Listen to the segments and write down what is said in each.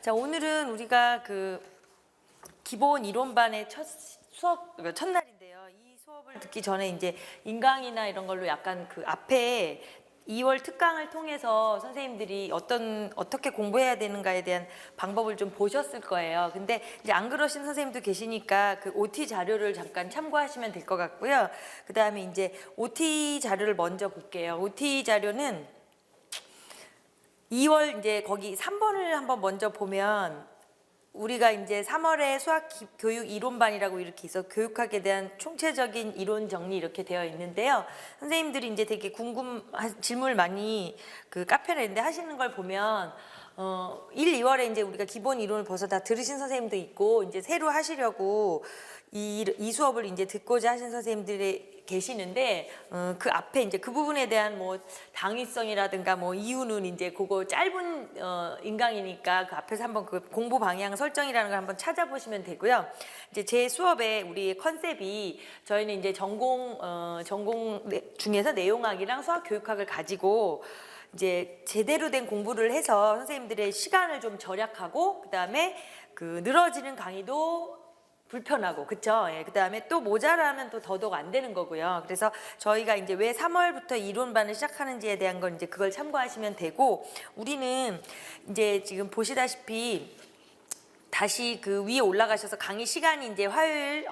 자, 오늘은 우리가 기본 이론반의 첫날인데요. 이 수업을 듣기 전에 이제 인강이나 이런 걸로 약간 앞에 2월 특강을 통해서 선생님들이 어떻게 공부해야 되는가에 대한 방법을 좀 보셨을 거예요. 근데 이제 안 그러신 선생님도 계시니까 OT 자료를 잠깐 참고하시면 될 것 같고요. 그 다음에 이제 OT 자료를 먼저 볼게요. OT 자료는 2월 이제 거기 3번을 한번 먼저 보면 우리가 이제 3월에 교육 이론반이라고 이렇게 있어 교육학에 대한 총체적인 이론 정리 이렇게 되어 있는데요. 선생님들이 이제 되게 질문을 많이 카페에 있는데 하시는 걸 보면 1, 2월에 이제 우리가 기본 이론을 벌써 다 들으신 선생님도 있고 이제 새로 하시려고 이 수업을 이제 듣고자 하신 선생님들이 계시는데 그 앞에 이제 그 부분에 대한 뭐 당위성이라든가 뭐 이유는 이제 그거 짧은 인강이니까 그 앞에서 한번 공부 방향 설정이라는 걸 한번 찾아보시면 되고요. 이제 제 수업에 우리 컨셉이 저희는 이제 전공 중에서 내용학이랑 수학 교육학을 가지고 이제 제대로 된 공부를 해서 선생님들의 시간을 좀 절약하고 그다음에 늘어지는 강의도 불편하고 그쵸? 예, 그다음에 또 모자라면 또 더더욱 안 되는 거고요. 그래서 저희가 이제 왜 3월부터 이론반을 시작하는지에 대한 건 이제 그걸 참고하시면 되고 우리는 이제 지금 보시다시피 다시 위에 올라가셔서 강의 시간이 이제 화요일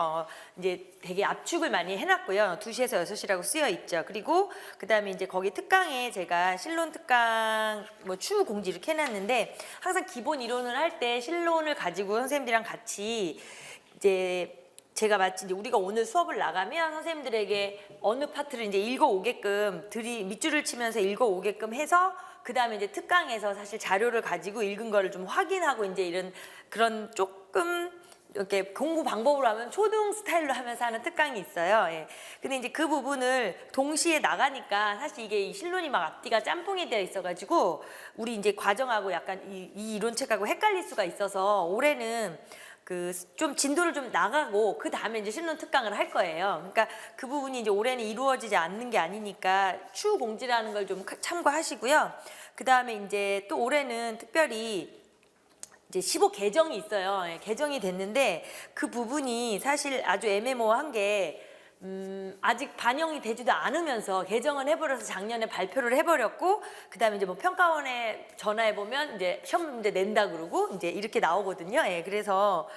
이제 되게 압축을 많이 해놨고요. 2시에서 6시라고 쓰여 있죠. 그리고 그다음에 이제 거기 특강에 제가 실론 특강 뭐 추후 공지 이렇게 해놨는데 항상 기본 이론을 할 때 실론을 가지고 선생님들이랑 같이 이제 제가 마치 이제 우리가 오늘 수업을 나가면 선생님들에게 어느 파트를 이제 읽어오게끔 밑줄을 치면서 읽어오게끔 해서 그 다음에 이제 특강에서 사실 자료를 가지고 읽은 거를 좀 확인하고 이제 그런 조금 이렇게 공부 방법으로 하면 초등 스타일로 하면서 하는 특강이 있어요. 예. 근데 이제 그 부분을 동시에 나가니까 사실 이게 이 실론이 막 앞뒤가 짬뽕이 되어 있어가지고 우리 이제 과정하고 약간 이 이론책하고 헷갈릴 수가 있어서 올해는 좀 진도를 좀 나가고 그 다음에 이제 실론 특강을 할 거예요. 그러니까 그 부분이 이제 올해는 이루어지지 않는 게 아니니까 추후 공지라는 걸 좀 참고하시고요. 그 다음에 이제 또 올해는 특별히 이제 15 개정이 있어요. 예, 개정이 됐는데 그 부분이 사실 아주 애매모호한 게 아직 반영이 되지도 않으면서 개정은 해버려서 작년에 발표를 해버렸고 그 다음에 이제 뭐 평가원에 전화해보면 이제 시험 문제 낸다 그러고 이제 이렇게 나오거든요. 예, 그래서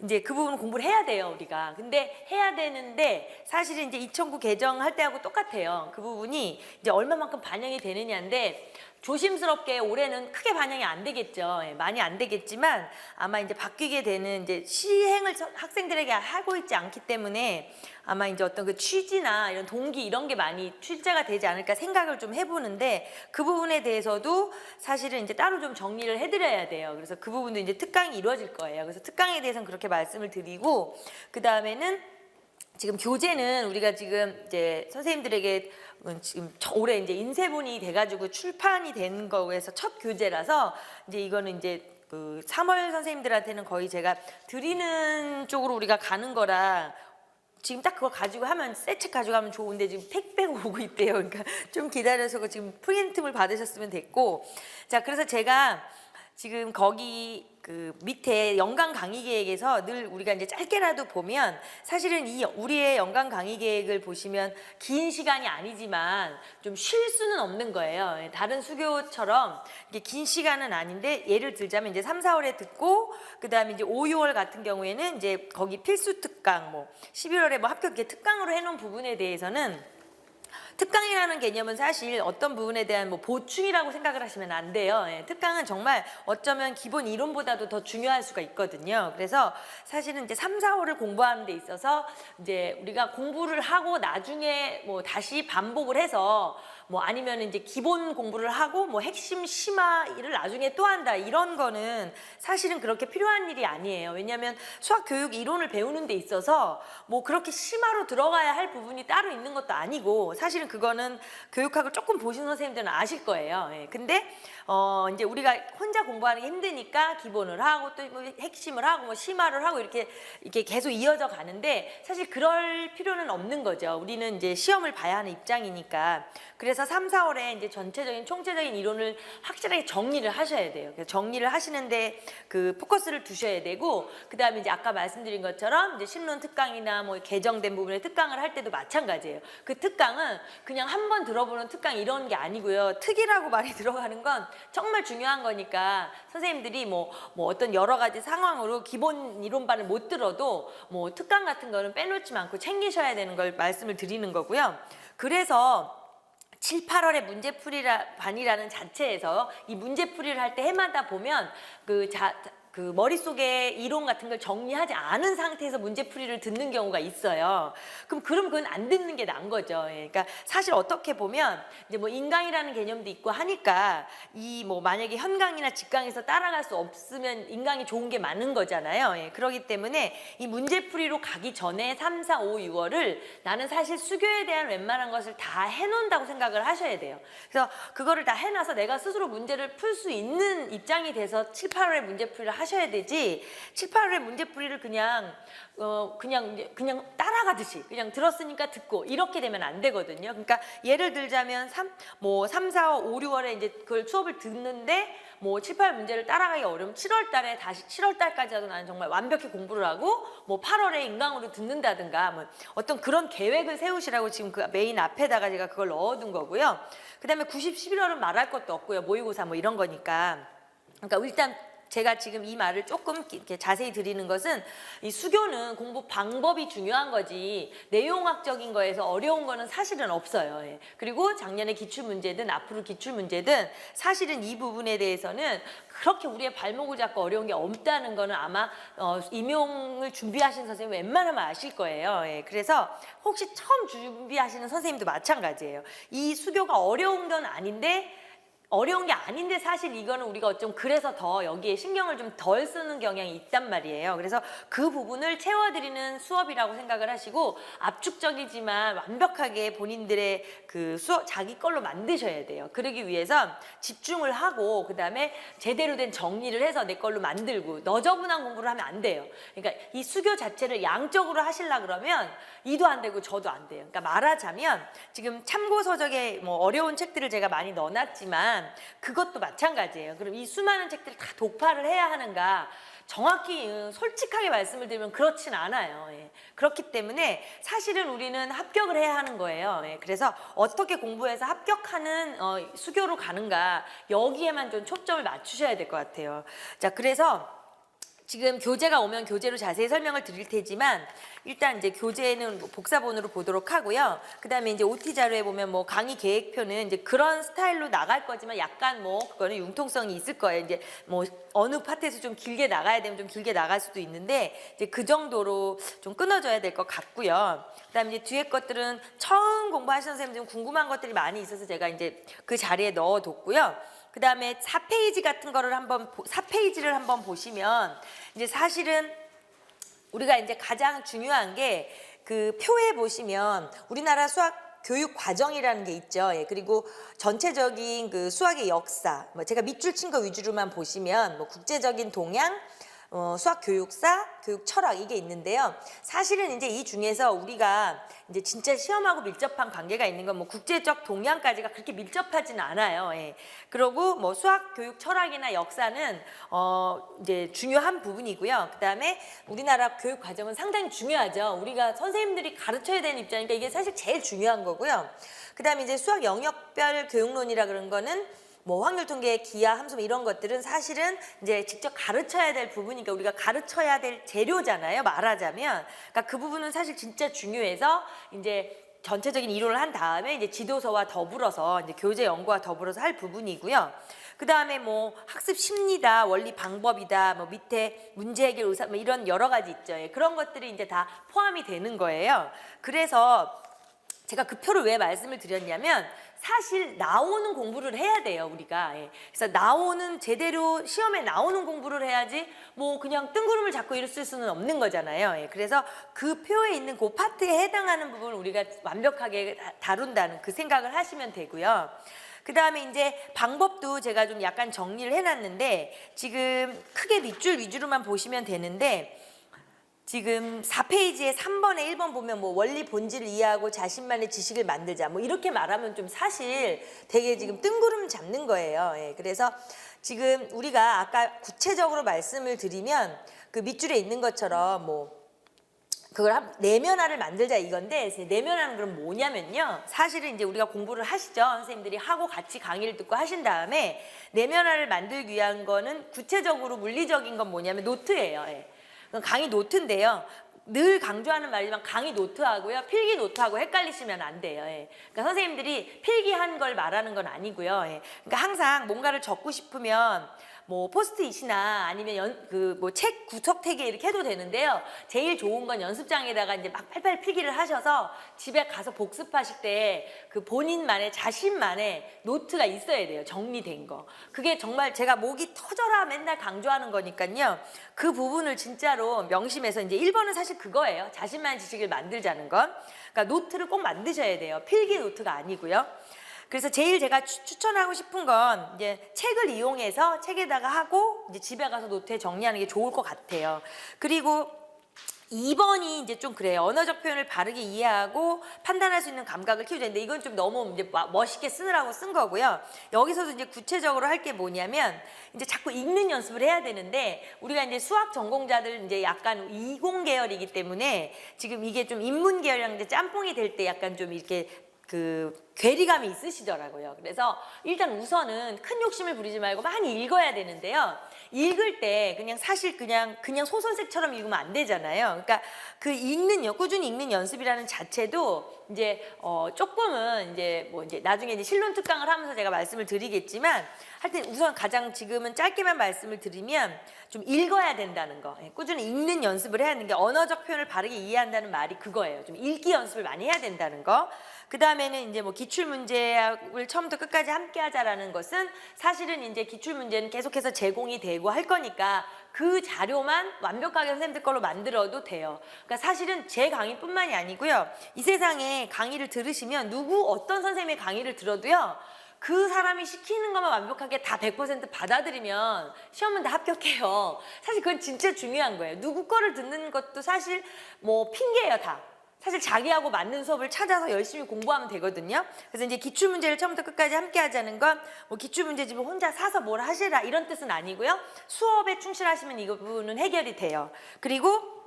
이제 그 부분 공부를 해야 돼요, 우리가. 근데 해야 되는데 사실은 이제 2009 개정할 때하고 똑같아요. 그 부분이 이제 얼마만큼 반영이 되느냐인데 조심스럽게 올해는 크게 반영이 안 되겠죠. 예, 많이 안 되겠지만 아마 이제 바뀌게 되는 이제 시행을 학생들에게 하고 있지 않기 때문에 아마 이제 어떤 취지나 이런 동기 이런 게 많이 출제가 되지 않을까 생각을 좀 해보는데 그 부분에 대해서도 사실은 이제 따로 좀 정리를 해드려야 돼요. 그래서 그 부분도 이제 특강이 이루어질 거예요. 그래서 특강에 대해서는 그렇게 말씀을 드리고 그 다음에는 지금 교재는 우리가 지금 이제 선생님들에게 지금 올해 이제 인쇄본이 돼가지고 출판이 된 거에서 첫 교재라서 이제 이거는 이제 3월 선생님들한테는 거의 제가 드리는 쪽으로 우리가 가는 거라 지금 딱 그거 가지고 하면 새 책 가지고 가면 좋은데 지금 택배가 오고 있대요. 그러니까 좀 기다려서 지금 프린트물 받으셨으면 됐고 자 그래서 제가 지금 거기 밑에 연간 강의 계획에서 늘 우리가 이제 짧게라도 보면 사실은 우리의 연간 강의 계획을 보시면 긴 시간이 아니지만 좀 쉴 수는 없는 거예요. 다른 수교처럼 이게 긴 시간은 아닌데 예를 들자면 이제 3, 4월에 듣고 그다음에 이제 5, 6월 같은 경우에는 이제 거기 필수 특강 뭐 11월에 뭐 합격 특강으로 해놓은 부분에 대해서는 특강이라는 개념은 사실 어떤 부분에 대한 뭐 보충이라고 생각을 하시면 안 돼요. 예, 특강은 정말 어쩌면 기본 이론보다도 더 중요할 수가 있거든요. 그래서 사실은 이제 3, 4월을 공부하는 데 있어서 이제 우리가 공부를 하고 나중에 뭐 다시 반복을 해서 뭐 아니면 이제 기본 공부를 하고 뭐 핵심 심화를 나중에 또 한다 이런 거는 사실은 그렇게 필요한 일이 아니에요. 왜냐하면 수학 교육 이론을 배우는 데 있어서 뭐 그렇게 심화로 들어가야 할 부분이 따로 있는 것도 아니고 사실은 그거는 교육학을 조금 보시는 선생님들은 아실 거예요. 예. 근데 이제 우리가 혼자 공부하는 게 힘드니까 기본을 하고 또 뭐 핵심을 하고 뭐 심화를 하고 이렇게 계속 이어져 가는데 사실 그럴 필요는 없는 거죠. 우리는 이제 시험을 봐야 하는 입장이니까. 그래서 공부에서 3, 4월에 이제 전체적인 총체적인 이론을 확실하게 정리를 하셔야 돼요. 그래서 정리를 하시는데 그 포커스를 두셔야 되고, 그다음에 이제 아까 말씀드린 것처럼 이제 신론 특강이나 뭐 개정된 부분의 특강을 할 때도 마찬가지예요. 그 특강은 그냥 한 번 들어보는 특강 이런 게 아니고요. 특이라고 말이 들어가는 건 정말 중요한 거니까 선생님들이 뭐 어떤 여러 가지 상황으로 기본 이론반을 못 들어도 뭐 특강 같은 거는 빼놓지 않고 챙기셔야 되는 걸 말씀을 드리는 거고요. 그래서 7, 8월에 문제풀이반이라는 자체에서 이 문제풀이를 할 때 해마다 보면 그 머릿속에 이론 같은 걸 정리하지 않은 상태에서 문제풀이를 듣는 경우가 있어요. 그럼 그건 안 듣는 게 나은 거죠. 예. 그러니까 사실 어떻게 보면 이제 뭐 인강이라는 개념도 있고 하니까 이 뭐 만약에 현강이나 직강에서 따라갈 수 없으면 인강이 좋은 게 많은 거잖아요. 예. 그렇기 때문에 이 문제풀이로 가기 전에 3, 4, 5, 6월을 나는 사실 수교에 대한 웬만한 것을 다 해놓는다고 생각을 하셔야 돼요. 그래서 그거를 다 해놔서 내가 스스로 문제를 풀 수 있는 입장이 돼서 7, 8월에 문제풀이를 하셔야 되지, 7, 8월에 문제풀이를 그냥 따라가듯이 그냥 들었으니까 듣고 이렇게 되면 안 되거든요. 그러니까 예를 들자면 3, 4, 5, 6월에 이제 그걸 수업을 듣는데 뭐 7, 8월 문제를 따라가기 어려우면 7월 달에 다시 7월 달까지라도 나는 정말 완벽히 공부를 하고 뭐 8월에 인강으로 듣는다든가 뭐 어떤 그런 계획을 세우시라고 지금 그 메인 앞에다가 제가 그걸 넣어둔 거고요. 그다음에 90, 11월은 말할 것도 없고요. 모의고사 뭐 이런 거니까. 그러니까 일단 제가 지금 이 말을 조금 이렇게 자세히 드리는 것은 이 수교는 공부 방법이 중요한 거지 내용학적인 거에서 어려운 거는 사실은 없어요. 예. 그리고 작년에 기출문제든 앞으로 기출문제든 사실은 이 부분에 대해서는 그렇게 우리의 발목을 잡고 어려운 게 없다는 거는 아마 임용을 준비하신 선생님 웬만하면 아실 거예요. 예. 그래서 혹시 처음 준비하시는 선생님도 마찬가지예요. 이 수교가 어려운 건 아닌데 어려운 게 아닌데 사실 이거는 우리가 어쩜 그래서 더 여기에 신경을 좀 덜 쓰는 경향이 있단 말이에요. 그래서 그 부분을 채워드리는 수업이라고 생각을 하시고 압축적이지만 완벽하게 본인들의 그 수업 자기 걸로 만드셔야 돼요. 그러기 위해서 집중을 하고 그다음에 제대로 된 정리를 해서 내 걸로 만들고 너저분한 공부를 하면 안 돼요. 그러니까 이 수교 자체를 양적으로 하시려 그러면 이도 안 되고 저도 안 돼요. 그러니까 말하자면 지금 참고서적에 뭐 어려운 책들을 제가 많이 넣어놨지만 그것도 마찬가지예요. 그럼 이 수많은 책들을 다 독파를 해야 하는가? 정확히 솔직하게 말씀을 드리면 그렇진 않아요. 예. 그렇기 때문에 사실은 우리는 합격을 해야 하는 거예요. 예. 그래서 어떻게 공부해서 합격하는 수교로 가는가 여기에만 좀 초점을 맞추셔야 될 것 같아요. 자, 그래서 지금 교재가 오면 교재로 자세히 설명을 드릴 테지만 일단 이제 교재는 복사본으로 보도록 하고요. 그다음에 이제 OT 자료에 보면 뭐 강의 계획표는 이제 그런 스타일로 나갈 거지만 약간 뭐 그거는 융통성이 있을 거예요. 이제 뭐 어느 파트에서 좀 길게 나가야 되면 좀 길게 나갈 수도 있는데 이제 그 정도로 좀 끊어줘야 될 것 같고요. 그다음에 이제 뒤에 것들은 처음 공부하시는 선생님들 궁금한 것들이 많이 있어서 제가 이제 그 자리에 넣어뒀고요. 그 다음에 4페이지 같은 거를 4페이지를 한번 보시면 이제 사실은 우리가 이제 가장 중요한 게 그 표에 보시면 우리나라 수학 교육 과정이라는 게 있죠. 예, 그리고 전체적인 그 수학의 역사, 뭐 제가 밑줄 친 거 위주로만 보시면 뭐 국제적인 동향, 수학 교육사, 교육 철학 이게 있는데요. 사실은 이제 이 중에서 우리가 이제 진짜 시험하고 밀접한 관계가 있는 건 뭐 국제적 동향까지가 그렇게 밀접하진 않아요. 예. 그리고 뭐 수학, 교육, 철학이나 역사는 이제 중요한 부분이고요. 그다음에 우리나라 교육 과정은 상당히 중요하죠. 우리가 선생님들이 가르쳐야 되는 입장이니까 이게 사실 제일 중요한 거고요. 그다음에 이제 수학 영역별 교육론이라 그런 거는 뭐 확률 통계, 기하, 함수 이런 것들은 사실은 이제 직접 가르쳐야 될 부분이니까 우리가 가르쳐야 될 재료잖아요. 말하자면. 그러니까 그 부분은 사실 진짜 중요해서 이제 전체적인 이론을 한 다음에 이제 지도서와 더불어서 이제 교재 연구와 더불어서 할 부분이고요. 그 다음에 뭐 학습 심리다, 원리 방법이다, 뭐 밑에 문제 해결 의사, 뭐 이런 여러 가지 있죠. 예, 그런 것들이 이제 다 포함이 되는 거예요. 그래서 제가 그 표를 왜 말씀을 드렸냐면 사실 나오는 공부를 해야 돼요, 우리가. 예. 그래서 나오는 제대로 시험에 나오는 공부를 해야지 뭐 그냥 뜬구름을 잡고 이랬을 수는 없는 거잖아요. 예. 그래서 그 표에 있는 그 파트에 해당하는 부분을 우리가 완벽하게 다룬다는 그 생각을 하시면 되고요. 그 다음에 이제 방법도 제가 좀 약간 정리를 해놨는데 지금 크게 밑줄 위주로만 보시면 되는데 지금 4페이지에 3번에 1번 보면 뭐 원리 본질을 이해하고 자신만의 지식을 만들자 뭐 이렇게 말하면 좀 사실 되게 지금 뜬구름 잡는 거예요. 예, 그래서 지금 우리가 아까 구체적으로 말씀을 드리면 그 밑줄에 있는 것처럼 뭐 그걸 내면화를 만들자 이건데 내면화는 그럼 뭐냐면요. 사실은 이제 우리가 공부를 하시죠. 선생님들이 하고 같이 강의를 듣고 하신 다음에 내면화를 만들기 위한 거는 구체적으로 물리적인 건 뭐냐면 노트예요. 예. 강의 노트인데요. 늘 강조하는 말이지만 강의 노트하고요. 필기 노트하고 헷갈리시면 안 돼요. 예. 그러니까 선생님들이 필기한 걸 말하는 건 아니고요. 예. 그러니까 항상 뭔가를 적고 싶으면 뭐 포스트잇이나 아니면 뭐 책 구석태기에 이렇게 해도 되는데요. 제일 좋은 건 연습장에다가 이제 막 팔팔 필기를 하셔서 집에 가서 복습하실 때 그 본인만의 자신만의 노트가 있어야 돼요. 정리된 거. 그게 정말 제가 목이 터져라 맨날 강조하는 거니까요. 그 부분을 진짜로 명심해서 이제 1번은 사실 그거예요. 자신만의 지식을 만들자는 건. 그러니까 노트를 꼭 만드셔야 돼요. 필기 노트가 아니고요. 그래서 제일 제가 추천하고 싶은 건 이제 책을 이용해서 책에다가 하고 이제 집에 가서 노트에 정리하는 게 좋을 것 같아요. 그리고 2번이 이제 좀 그래요. 언어적 표현을 바르게 이해하고 판단할 수 있는 감각을 키우자. 근데 이건 좀 너무 이제 멋있게 쓰느라고 쓴 거고요. 여기서도 이제 구체적으로 할 게 뭐냐면 이제 자꾸 읽는 연습을 해야 되는데 우리가 이제 수학 전공자들 이제 약간 이공 계열이기 때문에 지금 이게 좀 인문 계열이랑 이제 짬뽕이 될 때 약간 좀 이렇게 괴리감이 있으시더라고요. 그래서 일단 우선은 큰 욕심을 부리지 말고 많이 읽어야 되는데요. 읽을 때 그냥 사실 그냥 소설책처럼 읽으면 안 되잖아요. 그러니까 꾸준히 읽는 연습이라는 자체도 이제 조금은 이제 뭐 이제 나중에 이제 실론 특강을 하면서 제가 말씀을 드리겠지만 하여튼 우선 가장 지금은 짧게만 말씀을 드리면 좀 읽어야 된다는 거. 꾸준히 읽는 연습을 해야 하는 게 언어적 표현을 바르게 이해한다는 말이 그거예요. 좀 읽기 연습을 많이 해야 된다는 거. 그 다음에는 이제 뭐 기출문제를 처음부터 끝까지 함께 하자라는 것은 사실은 이제 기출문제는 계속해서 제공이 되고 할 거니까 그 자료만 완벽하게 선생님들 걸로 만들어도 돼요. 그러니까 사실은 제 강의뿐만이 아니고요. 이 세상에 강의를 들으시면 어떤 선생님의 강의를 들어도요. 그 사람이 시키는 것만 완벽하게 다 100% 받아들이면 시험은 다 합격해요. 사실 그건 진짜 중요한 거예요. 누구 거를 듣는 것도 사실 뭐 핑계예요, 다. 사실 자기하고 맞는 수업을 찾아서 열심히 공부하면 되거든요. 그래서 이제 기출문제를 처음부터 끝까지 함께 하자는 건 뭐 기출문제집을 혼자 사서 뭘 하시라 이런 뜻은 아니고요. 수업에 충실하시면 이 부분은 해결이 돼요. 그리고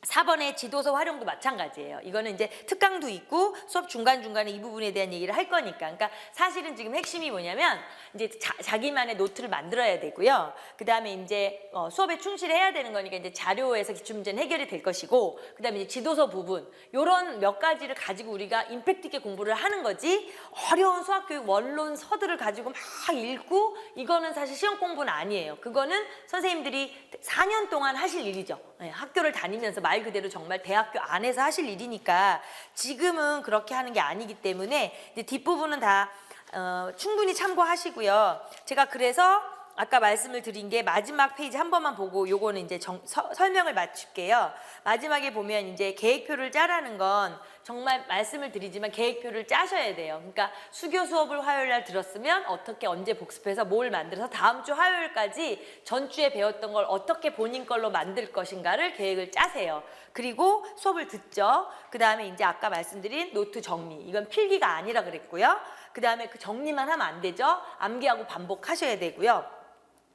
4번의 지도서 활용도 마찬가지예요. 이거는 이제 특강도 있고 수업 중간중간에 이 부분에 대한 얘기를 할 거니까. 그러니까 사실은 지금 핵심이 뭐냐면 이제 자기만의 노트를 만들어야 되고요. 그 다음에 이제 수업에 충실해야 되는 거니까 이제 자료에서 기출문제는 해결이 될 것이고 그 다음에 이제 지도서 부분 요런 몇 가지를 가지고 우리가 임팩트 있게 공부를 하는 거지 어려운 수학교육 원론서들을 가지고 막 읽고 이거는 사실 시험 공부는 아니에요. 그거는 선생님들이 4년 동안 하실 일이죠. 학교를 다니면서 말 그대로 정말 대학교 안에서 하실 일이니까 지금은 그렇게 하는 게 아니기 때문에 이제 뒷부분은 다 충분히 참고하시고요. 제가 그래서 아까 말씀을 드린 게 마지막 페이지 한 번만 보고 요거는 이제 설명을 마칠게요. 마지막에 보면 이제 계획표를 짜라는 건 정말 말씀을 드리지만 계획표를 짜셔야 돼요. 그러니까 수교 수업을 화요일 날 들었으면 어떻게 언제 복습해서 뭘 만들어서 다음 주 화요일까지 전주에 배웠던 걸 어떻게 본인 걸로 만들 것인가를 계획을 짜세요. 그리고 수업을 듣죠. 그 다음에 이제 아까 말씀드린 노트 정리. 이건 필기가 아니라 그랬고요. 그 다음에 그 정리만 하면 안 되죠. 암기하고 반복하셔야 되고요.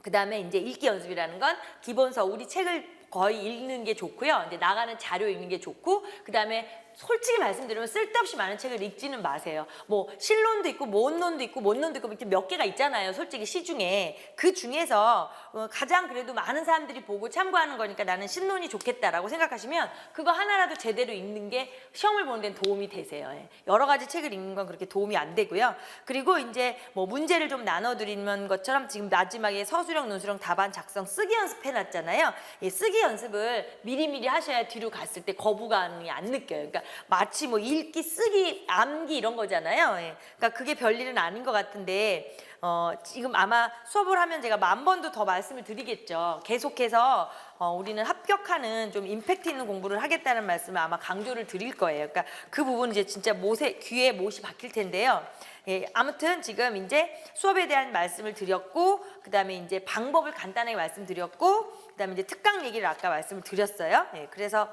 그 다음에 이제 읽기 연습이라는 건 기본서 우리 책을 거의 읽는 게 좋고요. 이제 나가는 자료 읽는 게 좋고 그 다음에 솔직히 말씀드리면 쓸데없이 많은 책을 읽지는 마세요. 뭐 실론도 있고 모론도 있고 못론도 있고 몇 개가 있잖아요. 솔직히 시중에. 그 중에서 가장 그래도 많은 사람들이 보고 참고하는 거니까 나는 신론이 좋겠다라고 생각하시면 그거 하나라도 제대로 읽는 게 시험을 보는 데는 도움이 되세요. 여러 가지 책을 읽는 건 그렇게 도움이 안 되고요. 그리고 이제 뭐 문제를 좀 나눠드리는 것처럼 지금 마지막에 서술형, 논술형, 답안 작성 쓰기 연습해놨잖아요. 쓰기 연습을 미리미리 하셔야 뒤로 갔을 때 거부감이 안 느껴요. 그러니까 마치 뭐 읽기, 쓰기, 암기 이런 거잖아요. 그러니까 그게 별일은 아닌 것 같은데 지금 아마 수업을 하면 제가 10,000번도 더 말씀을 드리겠죠. 계속해서 우리는 합격하는 좀 임팩트 있는 공부를 하겠다는 말씀을 아마 강조를 드릴 거예요. 그러니까 그 부분은 이제 진짜 귀에 못이 박힐 텐데요. 아무튼 지금 이제 수업에 대한 말씀을 드렸고 그 다음에 이제 방법을 간단하게 말씀드렸고 그다음에 이제 특강 얘기를 아까 말씀을 드렸어요. 예, 그래서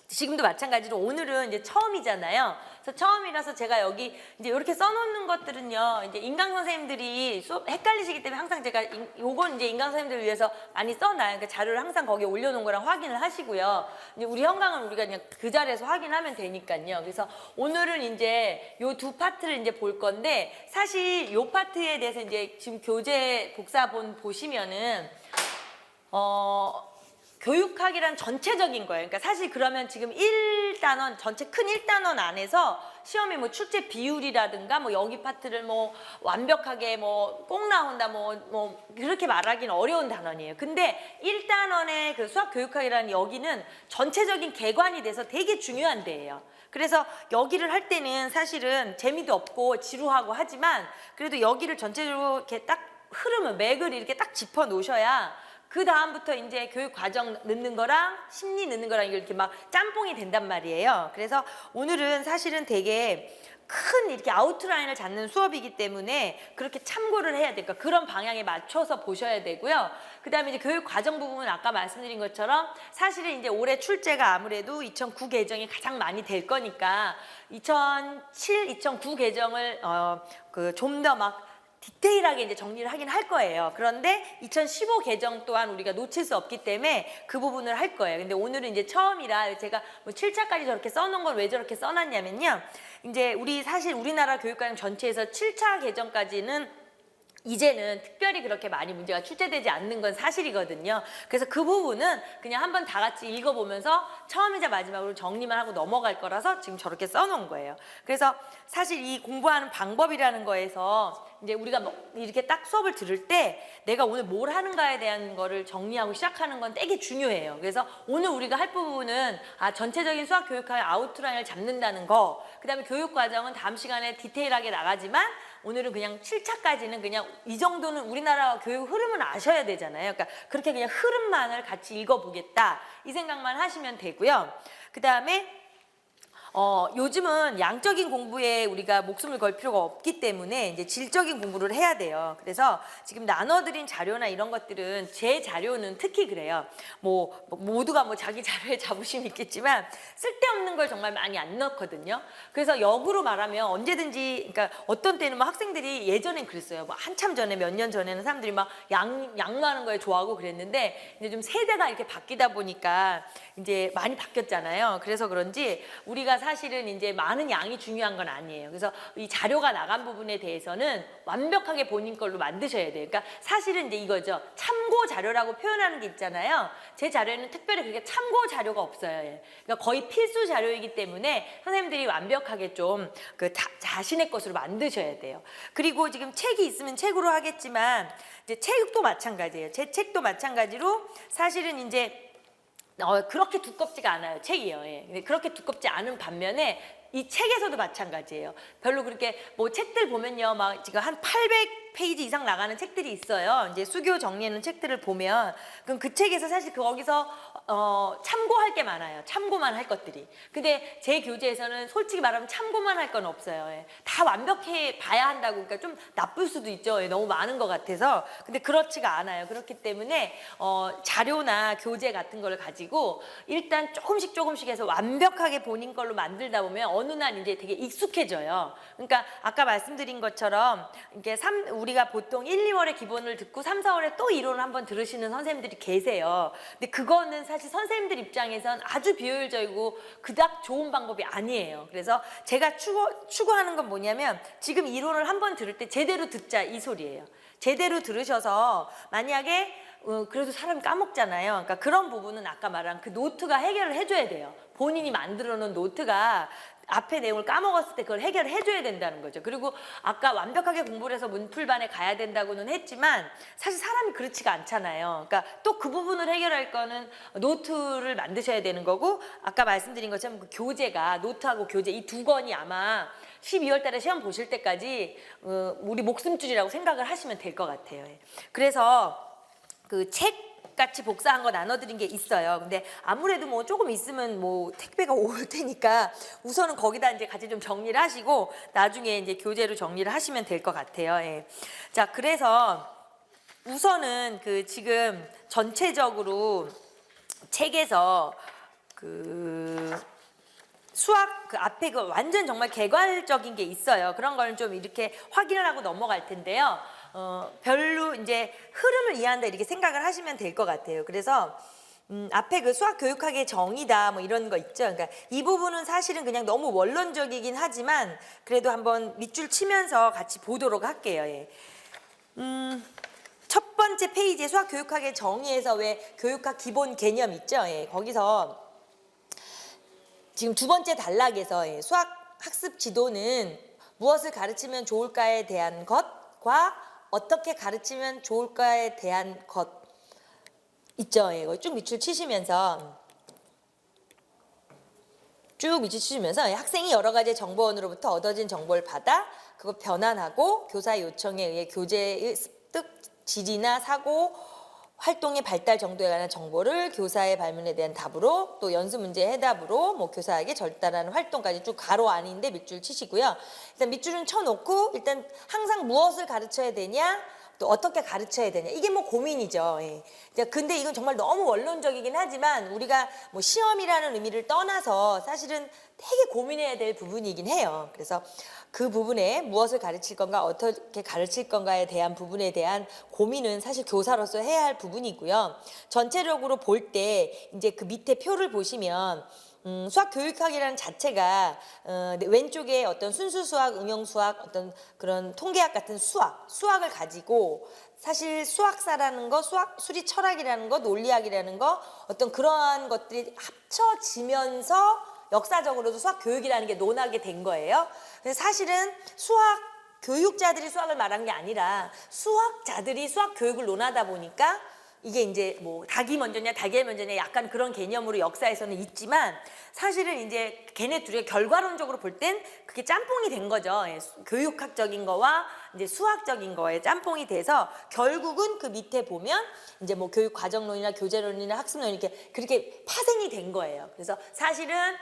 지금도 마찬가지로 오늘은 이제 처음이잖아요. 그래서 처음이라서 제가 여기 이제 이렇게 써놓는 것들은요, 이제 인강 선생님들이 헷갈리시기 때문에 항상 제가 요건 이제 인강 선생님들을 위해서 많이 써놔요. 그러니까 자료를 항상 거기에 올려놓은 거랑 확인을 하시고요. 이제 우리 현강은 우리가 그냥 그 자리에서 확인하면 되니까요. 그래서 오늘은 이제 요 두 파트를 이제 볼 건데, 사실 요 파트에 대해서 이제 지금 교재 복사본 보시면은 교육학이란 전체적인 거예요. 그러니까 사실 그러면 지금 1단원, 전체 큰 1단원 안에서 시험에 뭐 출제 비율이라든가 뭐 여기 파트를 뭐 완벽하게 뭐 꼭 나온다 뭐 그렇게 말하기는 어려운 단원이에요. 근데 1단원의 그 수학 교육학이라는 여기는 전체적인 개관이 돼서 되게 중요한 데예요. 그래서 여기를 할 때는 사실은 재미도 없고 지루하고 하지만 그래도 여기를 전체적으로 이렇게 딱 흐름을, 맥을 이렇게 딱 짚어 놓으셔야 그 다음부터 이제 교육 과정 넣는 거랑 심리 넣는 거랑 이렇게 막 짬뽕이 된단 말이에요. 그래서 오늘은 사실은 되게 큰 이렇게 아웃라인을 잡는 수업이기 때문에 그렇게 참고를 해야 되니까 그런 방향에 맞춰서 보셔야 되고요. 그 다음에 이제 교육 과정 부분은 아까 말씀드린 것처럼 사실은 이제 올해 출제가 아무래도 2009 개정이 가장 많이 될 거니까 2007, 2009 개정을 좀 더 막 디테일하게 이제 정리를 하긴 할 거예요. 그런데 2015 개정 또한 우리가 놓칠 수 없기 때문에 그 부분을 할 거예요. 근데 오늘은 이제 처음이라 제가 뭐 7차까지 저렇게 써놓은 걸 왜 저렇게 써놨냐면요. 이제 우리 사실 우리나라 교육과정 전체에서 7차 개정까지는 이제는 특별히 그렇게 많이 문제가 출제되지 않는 건 사실이거든요. 그래서 그 부분은 그냥 한번 다 같이 읽어보면서 처음이자 마지막으로 정리만 하고 넘어갈 거라서 지금 저렇게 써놓은 거예요. 그래서 사실 이 공부하는 방법이라는 거에서 이제 우리가 이렇게 딱 수업을 들을 때 내가 오늘 뭘 하는가에 대한 거를 정리하고 시작하는 건 되게 중요해요. 그래서 오늘 우리가 할 부분은 전체적인 수학 교육학의 아웃라인을 잡는다는 거, 그 다음에 교육 과정은 다음 시간에 디테일하게 나가지만 오늘은 그냥 7차까지는 그냥 이 정도는 우리나라 교육 흐름은 아셔야 되잖아요. 그러니까 그렇게 그냥 흐름만을 같이 읽어보겠다 이 생각만 하시면 되고요. 그 다음에 요즘은 양적인 공부에 우리가 목숨을 걸 필요가 없기 때문에 이제 질적인 공부를 해야 돼요. 그래서 지금 나눠드린 자료나 이런 것들은 제 자료는 특히 그래요. 모두가 자기 자료에 자부심이 있겠지만 쓸데없는 걸 정말 많이 안 넣거든요. 그래서 역으로 말하면 언제든지, 그러니까 어떤 때는 막 학생들이 예전엔 그랬어요. 한참 전에 몇 년 전에는 사람들이 막 양로하는 거에 좋아하고 그랬는데 이제 좀 세대가 이렇게 바뀌다 보니까 이제 많이 바뀌었잖아요. 그래서 그런지 우리가 사실은 이제 많은 양이 중요한 건 아니에요. 그래서 이 자료가 나간 부분에 대해서는 완벽하게 본인 걸로 만드셔야 돼요. 그러니까 사실은 이제 이거죠. 참고 자료라고 표현하는 게 있잖아요. 제 자료에는 특별히 그렇게 참고 자료가 없어요. 그러니까 거의 필수 자료이기 때문에 선생님들이 완벽하게 좀 자신의 것으로 만드셔야 돼요. 그리고 지금 책이 있으면 책으로 하겠지만 이제 책도 마찬가지예요. 제 책도 마찬가지로 사실은 이제 그렇게 두껍지가 않아요. 책이요. 예. 그렇게 두껍지 않은 반면에 이 책에서도 마찬가지예요. 별로 그렇게 책들 보면요, 막 지금 한 800페이지 이상 나가는 책들이 있어요. 이제 수교 정리하는 책들을 보면 그럼 그 책에서 사실 거기서 참고할 게 많아요. 참고만 할 것들이. 근데 제 교재에서는 솔직히 말하면 참고만 할 건 없어요. 예. 다 완벽해 봐야 한다고. 그러니까 좀 나쁠 수도 있죠. 예. 너무 많은 것 같아서. 근데 그렇지가 않아요. 그렇기 때문에 자료나 교재 같은 걸 가지고 일단 조금씩 해서 완벽하게 본인 걸로 만들다 보면 어느 날 이제 되게 익숙해져요. 그러니까 아까 말씀드린 것처럼 이게 우리가 보통 1, 2월에 기본을 듣고 3, 4월에 또 이론을 한번 들으시는 선생님들이 계세요. 근데 그거는 사실 선생님들 입장에선 아주 비효율적이고 그닥 좋은 방법이 아니에요. 그래서 제가 추구하는 건 뭐냐면 지금 이론을 한번 들을 때 제대로 듣자 이 소리예요. 제대로 들으셔서 만약에 그래도 사람이 까먹잖아요. 그러니까 그런 부분은 아까 말한 그 노트가 해결을 해줘야 돼요. 본인이 만들어 놓은 노트가 앞에 내용을 까먹었을 때 그걸 해결을 해줘야 된다는 거죠. 그리고 아까 완벽하게 공부를 해서 문풀반에 가야 된다고는 했지만 사실 사람이 그렇지가 않잖아요. 그러니까 또 그 부분을 해결할 거는 노트를 만드셔야 되는 거고 아까 말씀드린 것처럼 그 교재가 노트하고 교재 이 두 권이 아마 12월 달에 시험 보실 때까지 우리 목숨줄이라고 생각을 하시면 될 것 같아요. 그래서 그 책 같이 복사한 거 나눠드린 게 있어요. 근데 아무래도 조금 있으면 택배가 올 테니까 우선은 거기다 이제 같이 좀 정리를 하시고 나중에 이제 교재로 정리를 하시면 될 것 같아요. 예. 자, 그래서 우선은 그 지금 전체적으로 책에서 그 수학 그 앞에 그 완전 정말 개괄적인 게 있어요. 그런 걸 좀 이렇게 확인을 하고 넘어갈 텐데요. 별로 이제 흐름을 이해한다 이렇게 생각을 하시면 될 것 같아요. 그래서 앞에 그 수학 교육학의 정의다 뭐 이런 거 있죠. 그러니까 이 부분은 사실은 그냥 너무 원론적이긴 하지만 그래도 한번 밑줄 치면서 같이 보도록 할게요. 예. 첫 번째 페이지에 수학 교육학의 정의에서 왜 교육학 기본 개념 있죠. 예. 거기서 지금 두 번째 단락에서 예. 수학 학습 지도는 무엇을 가르치면 좋을까에 대한 것과 어떻게 가르치면 좋을까에 대한 것 있죠. 예, 이거 쭉 밑줄 치시면서 학생이 여러 가지 정보원으로부터 얻어진 정보를 받아 그거 변환하고 교사의 요청에 의해 교재의 습득, 질이나 사고, 활동의 발달 정도에 관한 정보를 교사의 발문에 대한 답으로 또 연수 문제 해답으로 뭐 교사에게 절단하는 활동까지 쭉 가로 안인데 밑줄 치시고요. 일단 밑줄은 쳐놓고 일단 항상 무엇을 가르쳐야 되냐 또 어떻게 가르쳐야 되냐 이게 뭐 고민이죠. 예. 근데 이건 정말 너무 원론적이긴 하지만 우리가 뭐 시험이라는 의미를 떠나서 사실은 되게 고민해야 될 부분이긴 해요. 그래서 그 부분에 무엇을 가르칠 건가 어떻게 가르칠 건가에 대한 부분에 대한 고민은 사실 교사로서 해야 할 부분이고요. 전체적으로 볼 때 이제 그 밑에 표를 보시면 수학 교육학이라는 자체가 왼쪽에 어떤 순수 수학, 응용 수학, 어떤 그런 통계학 같은 수학을 가지고 사실 수학사라는 거, 수리 철학이라는 거, 논리학이라는 거 어떤 그러한 것들이 합쳐지면서 역사적으로도 수학 교육이라는 게 논하게 된 거예요. 근데 사실은 수학 교육자들이 수학을 말한 게 아니라 수학자들이 수학 교육을 논하다 보니까 이게 이제 뭐 닭이 먼저냐 달걀이 먼저냐 약간 그런 개념으로 역사에서는 있지만 사실은 이제 걔네 둘이 결과론적으로 볼 땐 그게 짬뽕이 된 거죠. 예, 교육학적인 거와 이제 수학적인 거에 짬뽕이 돼서 결국은 그 밑에 보면 이제 뭐 교육 과정론이나 교재론이나 학습론 이렇게 그렇게 파생이 된 거예요. 그래서 사실은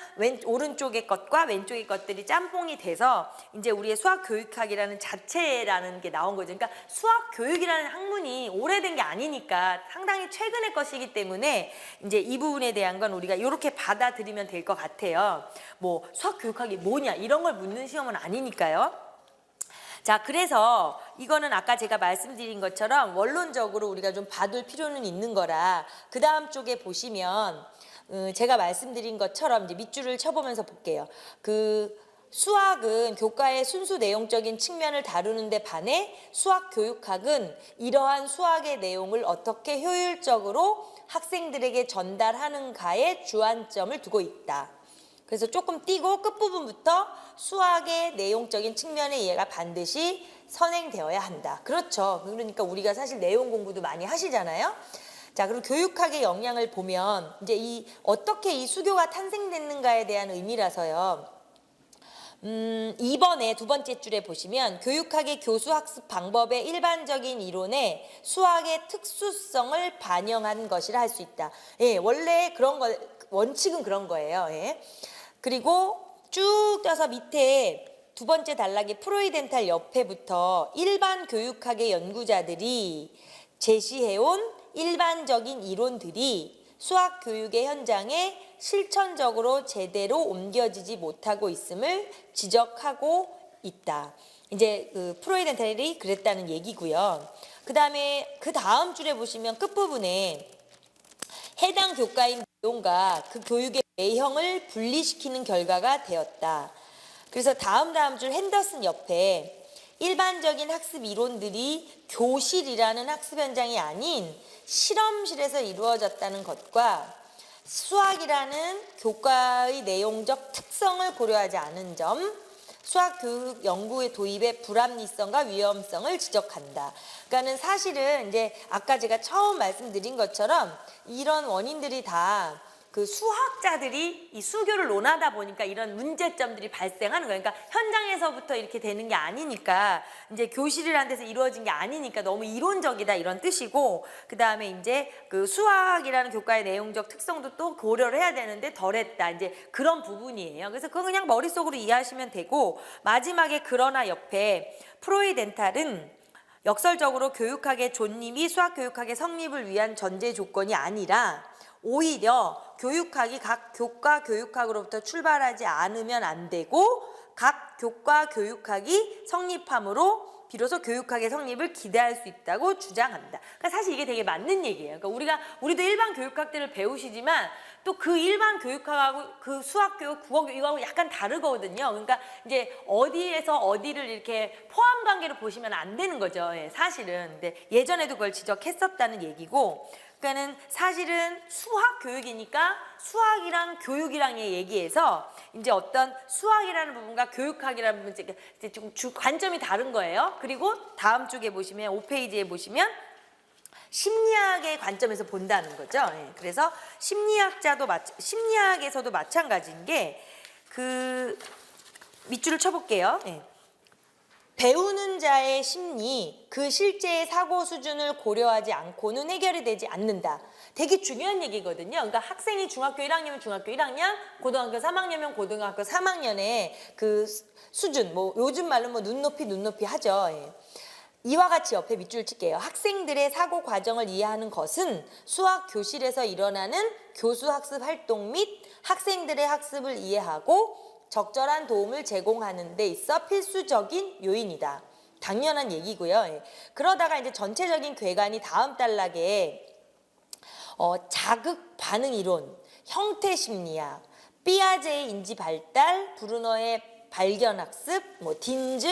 오른쪽의 것과 왼쪽의 것들이 짬뽕이 돼서 이제 우리의 수학 교육학이라는 자체라는 게 나온 거죠. 그러니까 수학 교육이라는 학문이 오래된 게 아니니까 상당히 최근의 것이기 때문에 이제 이 부분에 대한 건 우리가 이렇게 받아들이면 될 것 같아요. 뭐 수학 교육학이 뭐냐 이런 걸 묻는 시험은 아니니까요. 자, 그래서 이거는 아까 제가 말씀드린 것처럼 원론적으로 우리가 좀 봐둘 필요는 있는 거라 그 다음 쪽에 보시면 제가 말씀드린 것처럼 이제 밑줄을 쳐보면서 볼게요. 그 수학은 교과의 순수 내용적인 측면을 다루는 데 반해 수학 교육학은 이러한 수학의 내용을 어떻게 효율적으로 학생들에게 전달하는가에 주안점을 두고 있다. 그래서 조금 띄고 끝부분부터 수학의 내용적인 측면의 이해가 반드시 선행되어야 한다. 그렇죠. 그러니까 우리가 사실 내용 공부도 많이 하시잖아요. 자, 그리고 교육학의 영향을 보면 이제 어떻게 이 수교가 탄생됐는가에 대한 의미라서요. 2번에 두 번째 줄에 보시면 교육학의 교수학습 방법의 일반적인 이론에 수학의 특수성을 반영한 것이라 할 수 있다. 예, 원래 그런 거 원칙은 그런 거예요. 예. 그리고 쭉 떠서 밑에 두 번째 단락의 프로이덴탈 옆에부터 일반 교육학의 연구자들이 제시해온 일반적인 이론들이 수학 교육의 현장에 실천적으로 제대로 옮겨지지 못하고 있음을 지적하고 있다. 이제 그 프로이덴탈이 그랬다는 얘기고요. 그다음에 그 다음 줄에 보시면 끝부분에 해당 교과의 내용과 그 교육의 외형을 분리시키는 결과가 되었다. 그래서 다음 줄 핸더슨 옆에 일반적인 학습 이론들이 교실이라는 학습 현장이 아닌 실험실에서 이루어졌다는 것과 수학이라는 교과의 내용적 특성을 고려하지 않은 점, 수학 교육 연구의 도입의 불합리성과 위험성을 지적한다. 그러니까는 사실은 이제 아까 제가 처음 말씀드린 것처럼 이런 원인들이 다 그 수학자들이 이 수교를 논하다 보니까 이런 문제점들이 발생하는 거예요. 그러니까 현장에서부터 이렇게 되는 게 아니니까 이제 교실이라는 데서 이루어진 게 아니니까 너무 이론적이다 이런 뜻이고 그 다음에 이제 그 수학이라는 교과의 내용적 특성도 또 고려를 해야 되는데 덜했다 이제 그런 부분이에요. 그래서 그건 그냥 머릿속으로 이해하시면 되고 마지막에 그러나 옆에 프로이덴탈은 역설적으로 교육학의 존립이 수학교육학의 성립을 위한 전제 조건이 아니라 오히려 교육학이 각 교과 교육학으로부터 출발하지 않으면 안 되고 각 교과 교육학이 성립함으로 비로소 교육학의 성립을 기대할 수 있다고 주장합니다. 그러니까 사실 이게 되게 맞는 얘기예요. 그러니까 우리도 일반 교육학들을 배우시지만 또 그 일반 교육학하고 그 수학교육, 국어교육 이거하고 약간 다르거든요. 그러니까 이제 어디에서 어디를 이렇게 포함 관계로 보시면 안 되는 거죠. 예, 사실은. 근데 예전에도 그걸 지적했었다는 얘기고, 그러니까는 사실은 수학 교육이니까 수학이랑 교육이랑의 얘기에서 이제 어떤 수학이라는 부분과 교육학이라는 부분 이제 좀 관점이 다른 거예요. 그리고 다음 쪽에 보시면 5페이지에 보시면 심리학의 관점에서 본다는 거죠. 예, 그래서 심리학에서도 마찬가지인 게 그 밑줄을 쳐볼게요. 예. 배우는 자의 심리, 그 실제의 사고 수준을 고려하지 않고는 해결이 되지 않는다. 되게 중요한 얘기거든요. 그러니까 학생이 중학교 1학년이면 중학교 1학년, 고등학교 3학년이면 고등학교 3학년의 그 수준, 뭐 요즘 말로 뭐 눈높이 하죠. 예. 이와 같이 옆에 밑줄 칠게요. 학생들의 사고 과정을 이해하는 것은 수학 교실에서 일어나는 교수 학습 활동 및 학생들의 학습을 이해하고 적절한 도움을 제공하는 데 있어 필수적인 요인이다. 당연한 얘기고요. 예. 그러다가 이제 전체적인 궤관이 다음 단락에 자극 반응 이론, 형태 심리학, 삐아제의 인지 발달, 브루너의 발견 학습, 뭐 딘즈,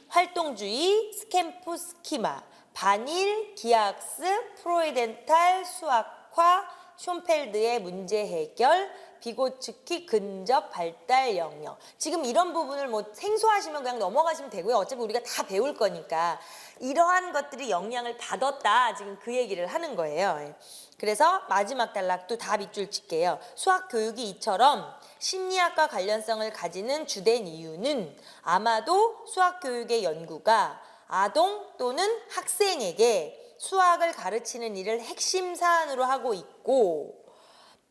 활동주의, 스캠프 스키마, 반일, 기하학습, 프로이덴탈, 수학화, 숀펠드의 문제 해결, 비고츠키 근접 발달 영역. 지금 이런 부분을 뭐 생소하시면 그냥 넘어가시면 되고요. 어차피 우리가 다 배울 거니까 이러한 것들이 영향을 받았다. 지금 그 얘기를 하는 거예요. 그래서 마지막 단락도 다 밑줄 칠게요. 수학 교육이 이처럼 심리학과 관련성을 가지는 주된 이유는 아마도 수학 교육의 연구가 아동 또는 학생에게 수학을 가르치는 일을 핵심 사안으로 하고 있고,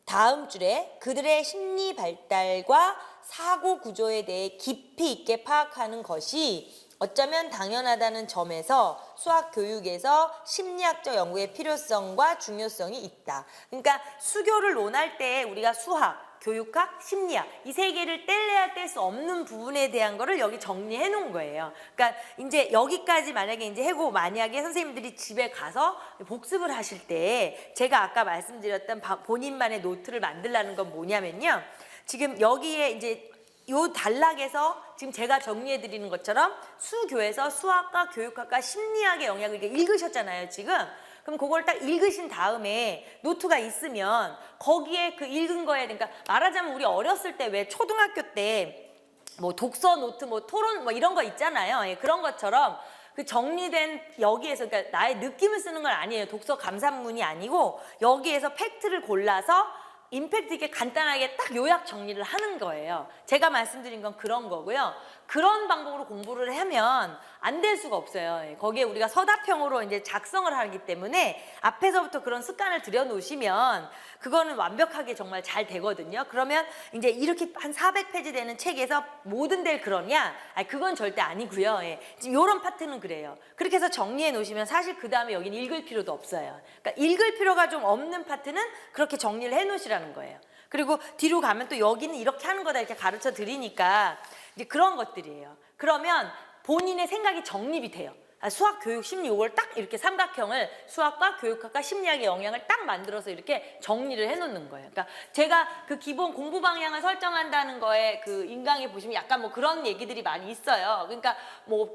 다음 줄에 그들의 심리 발달과 사고 구조에 대해 깊이 있게 파악하는 것이 어쩌면 당연하다는 점에서 수학 교육에서 심리학적 연구의 필요성과 중요성이 있다. 그러니까 수교를 논할 때 우리가 수학, 교육학, 심리학 이 세 개를 뗄래야 뗄 수 없는 부분에 대한 거를 여기 정리해 놓은 거예요. 그러니까 이제 여기까지 만약에 이제 해고 만약에 선생님들이 집에 가서 복습을 하실 때 제가 아까 말씀드렸던 본인만의 노트를 만들라는 건 뭐냐면요. 지금 여기에 이제 요 단락에서 지금 제가 정리해 드리는 것처럼 수교에서 수학과 교육학과 심리학의 영역을 읽으셨잖아요, 지금. 그럼 그걸 딱 읽으신 다음에 노트가 있으면 거기에 그 읽은 거에, 그러니까 말하자면 우리 어렸을 때 왜 초등학교 때 뭐 독서 노트, 뭐 토론 뭐 이런 거 있잖아요. 예, 그런 것처럼 그 정리된 여기에서, 그러니까 나의 느낌을 쓰는 건 아니에요. 독서 감상문이 아니고 여기에서 팩트를 골라서 임팩트 있게 간단하게 딱 요약 정리를 하는 거예요. 제가 말씀드린 건 그런 거고요. 그런 방법으로 공부를 하면 안 될 수가 없어요. 거기에 우리가 서답형으로 이제 작성을 하기 때문에 앞에서부터 그런 습관을 들여놓으시면 그거는 완벽하게 정말 잘 되거든요. 그러면 이제 이렇게 한 400페이지 되는 책에서 모든 데를 그러냐? 아니, 그건 절대 아니고요. 예. 지금 이런 파트는 그래요. 그렇게 해서 정리해 놓으시면 사실 그 다음에 여기는 읽을 필요도 없어요. 그러니까 읽을 필요가 좀 없는 파트는 그렇게 정리를 해 놓으시라는 거예요. 그리고 뒤로 가면 또 여기는 이렇게 하는 거다 이렇게 가르쳐 드리니까 이제 그런 것들이에요. 그러면 본인의 생각이 정립이 돼요. 수학, 교육, 심리 이걸 딱 이렇게 삼각형을 수학과 교육학과 심리학의 영향을 딱 만들어서 이렇게 정리를 해놓는 거예요. 그러니까 제가 그 기본 공부 방향을 설정한다는 거에 그 인강에 보시면 약간 뭐 그런 얘기들이 많이 있어요. 그러니까 뭐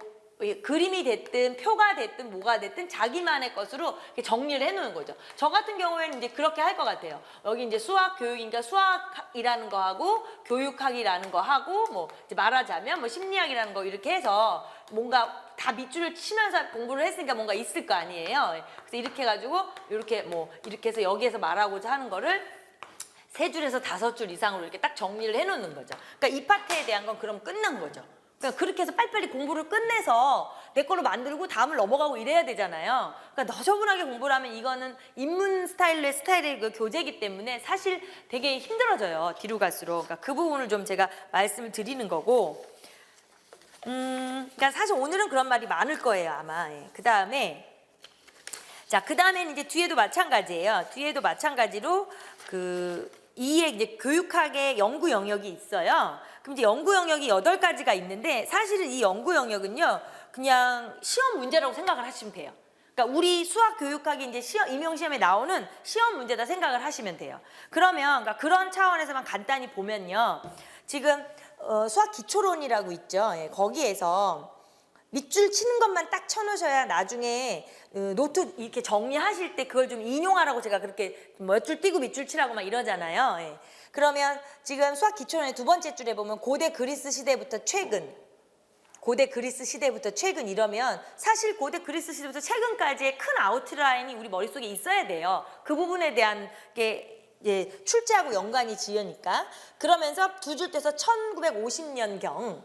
그림이 됐든 표가 됐든 뭐가 됐든 자기만의 것으로 이렇게 정리를 해놓는 거죠. 저 같은 경우에는 이제 그렇게 할 것 같아요. 여기 이제 수학 교육이니까 수학이라는 거 하고 교육학이라는 거 하고 뭐 이제 말하자면 뭐 심리학이라는 거 이렇게 해서 뭔가 다 밑줄을 치면서 공부를 했으니까 뭔가 있을 거 아니에요. 그래서 이렇게 해가지고 이렇게 뭐 이렇게 해서 여기에서 말하고자 하는 거를 3줄에서 5줄 이상으로 이렇게 딱 정리를 해놓는 거죠. 그러니까 이 파트에 대한 건 그럼 끝난 거죠. 그러니까 그렇게 해서 빨리빨리 공부를 끝내서 내 걸로 만들고 다음을 넘어가고 이래야 되잖아요. 그러니까 너저분하게 공부를 하면 이거는 인문 스타일의 그 교재이기 때문에 사실 되게 힘들어져요. 뒤로 갈수록. 그러니까 그 부분을 좀 제가 말씀을 드리는 거고. 그러니까 사실 오늘은 그런 말이 많을 거예요, 아마. 예. 그 다음에는 이제 뒤에도 마찬가지예요. 뒤에도 마찬가지로 이에 이제 교육학의 연구 영역이 있어요. 그럼 이제 연구 영역이 8가지가 있는데 사실은 이 연구 영역은요, 그냥 시험 문제라고 생각을 하시면 돼요. 그러니까 우리 수학 교육학이 이제 임용 시험에 나오는 시험 문제다 생각을 하시면 돼요. 그러면 그러니까 그런 차원에서만 간단히 보면요, 지금 수학 기초론이라고 있죠. 예, 거기에서 밑줄 치는 것만 딱 쳐놓으셔야 나중에 노트 이렇게 정리하실 때 그걸 좀 인용하라고 제가 그렇게 몇 줄 띄고 밑줄 치라고 막 이러잖아요. 예. 그러면 지금 수학 기초론의 2번째 줄에 보면 고대 그리스 시대부터 최근, 고대 그리스 시대부터 최근 이러면 사실 고대 그리스 시대부터 최근까지의 큰 아웃라인이 우리 머릿속에 있어야 돼요. 그 부분에 대한 게 예, 출제하고 연관이 지으니까. 그러면서 2줄 떼서 1950년경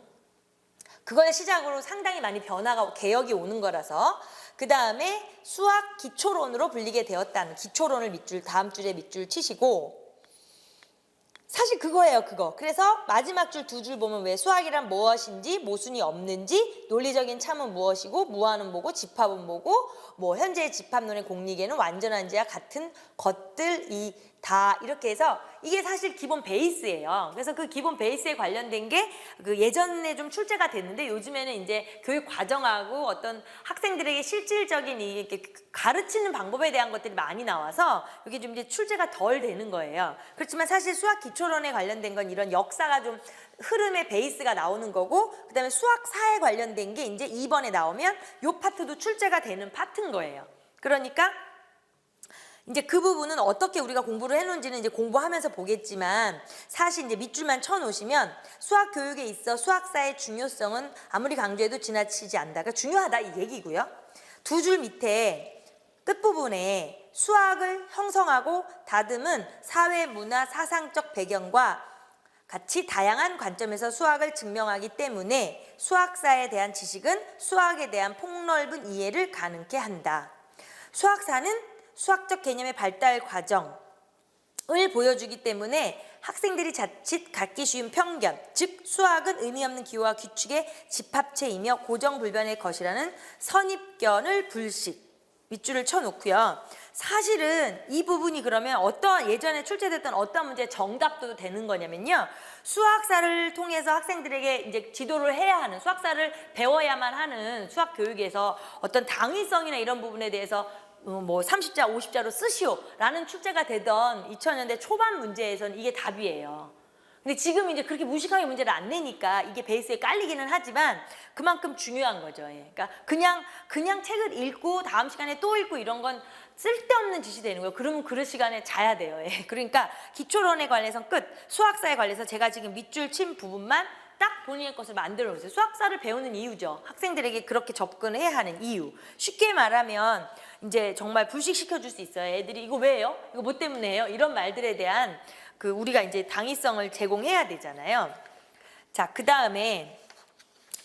그걸 시작으로 상당히 많이 변화가 개혁이 오는 거라서 그 다음에 수학 기초론으로 불리게 되었다는 기초론을 다음 줄에 밑줄 치시고, 사실 그거예요, 그거. 그래서 마지막 줄 2줄 보면 왜 수학이란 무엇인지, 모순이 없는지, 논리적인 참은 무엇이고, 무한은 뭐고, 집합은 뭐고, 뭐 현재의 집합론의 공리계는 완전한지와 같은 것들이 다 이렇게 해서 이게 사실 기본 베이스예요. 그래서 그 기본 베이스에 관련된 게 그 예전에 좀 출제가 됐는데 요즘에는 이제 교육 과정하고 어떤 학생들에게 실질적인 이렇게 가르치는 방법에 대한 것들이 많이 나와서 이게 좀 이제 출제가 덜 되는 거예요. 그렇지만 사실 수학 기초론에 관련된 건 이런 역사가 좀 흐름의 베이스가 나오는 거고, 그다음에 수학사에 관련된 게 이제 2번에 나오면 요 파트도 출제가 되는 파트인 거예요. 그러니까 이제 그 부분은 어떻게 우리가 공부를 해놓은지는 이제 공부하면서 보겠지만, 사실 이제 밑줄만 쳐놓으시면 수학 교육에 있어 수학사의 중요성은 아무리 강조해도 지나치지 않다가 중요하다 이 얘기고요. 2줄 밑에 끝부분에 수학을 형성하고 다듬은 사회, 문화, 사상적 배경과 같이 다양한 관점에서 수학을 증명하기 때문에 수학사에 대한 지식은 수학에 대한 폭넓은 이해를 가능케 한다. 수학사는 수학적 개념의 발달 과정을 보여주기 때문에 학생들이 자칫 갖기 쉬운 편견, 즉 수학은 의미 없는 기호와 규칙의 집합체이며 고정불변의 것이라는 선입견을 불식, 밑줄을 쳐놓고요. 사실은 이 부분이 그러면 예전에 출제됐던 어떤 문제의 정답도 되는 거냐면요, 수학사를 통해서 학생들에게 이제 지도를 해야 하는, 수학사를 배워야만 하는 수학 교육에서 어떤 당위성이나 이런 부분에 대해서 뭐 30자, 50자로 쓰시오라는 출제가 되던 2000년대 초반 문제에서는 이게 답이에요. 근데 지금 이제 그렇게 무식하게 문제를 안 내니까 이게 베이스에 깔리기는 하지만 그만큼 중요한 거죠. 예. 그러니까 그냥 책을 읽고 다음 시간에 또 읽고 이런 건 쓸데없는 짓이 되는 거예요. 그러면 그 시간에 자야 돼요. 예. 그러니까 기초론에 관해서 끝, 수학사에 관해서 제가 지금 밑줄 친 부분만 딱 본인의 것을 만들어 놓으세요. 수학사를 배우는 이유죠. 학생들에게 그렇게 접근해야 하는 이유. 쉽게 말하면 이제 정말 불식시켜 줄 수 있어요. 애들이 이거 왜 해요? 이거 뭐 때문에 해요? 이런 말들에 대한 우리가 이제 당위성을 제공해야 되잖아요. 자, 그 다음에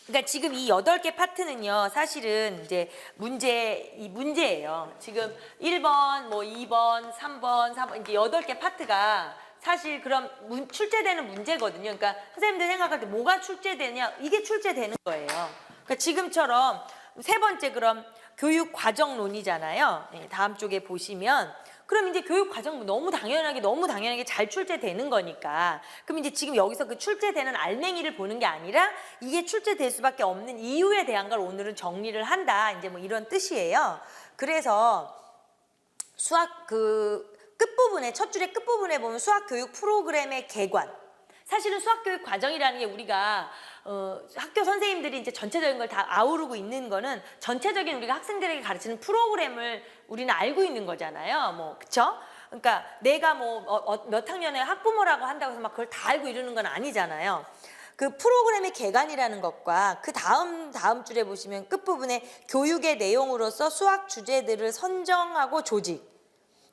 그러니까 지금 이 8개 파트는요, 사실은 이제 문제예요. 지금 1번, 뭐 2번, 3번, 4번 이제 8개 파트가 사실 그럼 출제되는 문제거든요. 그러니까 선생님들 생각할 때 뭐가 출제되냐? 이게 출제되는 거예요. 그러니까 지금처럼 3번째 그럼 교육 과정론이잖아요. 네, 다음 쪽에 보시면 그럼 이제 교육 과정 너무 당연하게 잘 출제되는 거니까, 그럼 이제 지금 여기서 그 출제되는 알맹이를 보는 게 아니라 이게 출제될 수밖에 없는 이유에 대한 걸 오늘은 정리를 한다. 이제 뭐 이런 뜻이에요. 그래서 수학 끝부분에 첫 줄의 끝부분에 보면 수학 교육 프로그램의 개관. 사실은 수학 교육 과정이라는 게 우리가 학교 선생님들이 이제 전체적인 걸 다 아우르고 있는 거는 전체적인 우리가 학생들에게 가르치는 프로그램을 우리는 알고 있는 거잖아요. 뭐 그쵸? 그러니까 내가 뭐 몇 학년에 학부모라고 한다고 해서 막 그걸 다 알고 이러는 건 아니잖아요. 그 프로그램의 개관이라는 것과 그 다음 줄에 보시면 끝부분에 교육의 내용으로서 수학 주제들을 선정하고 조직,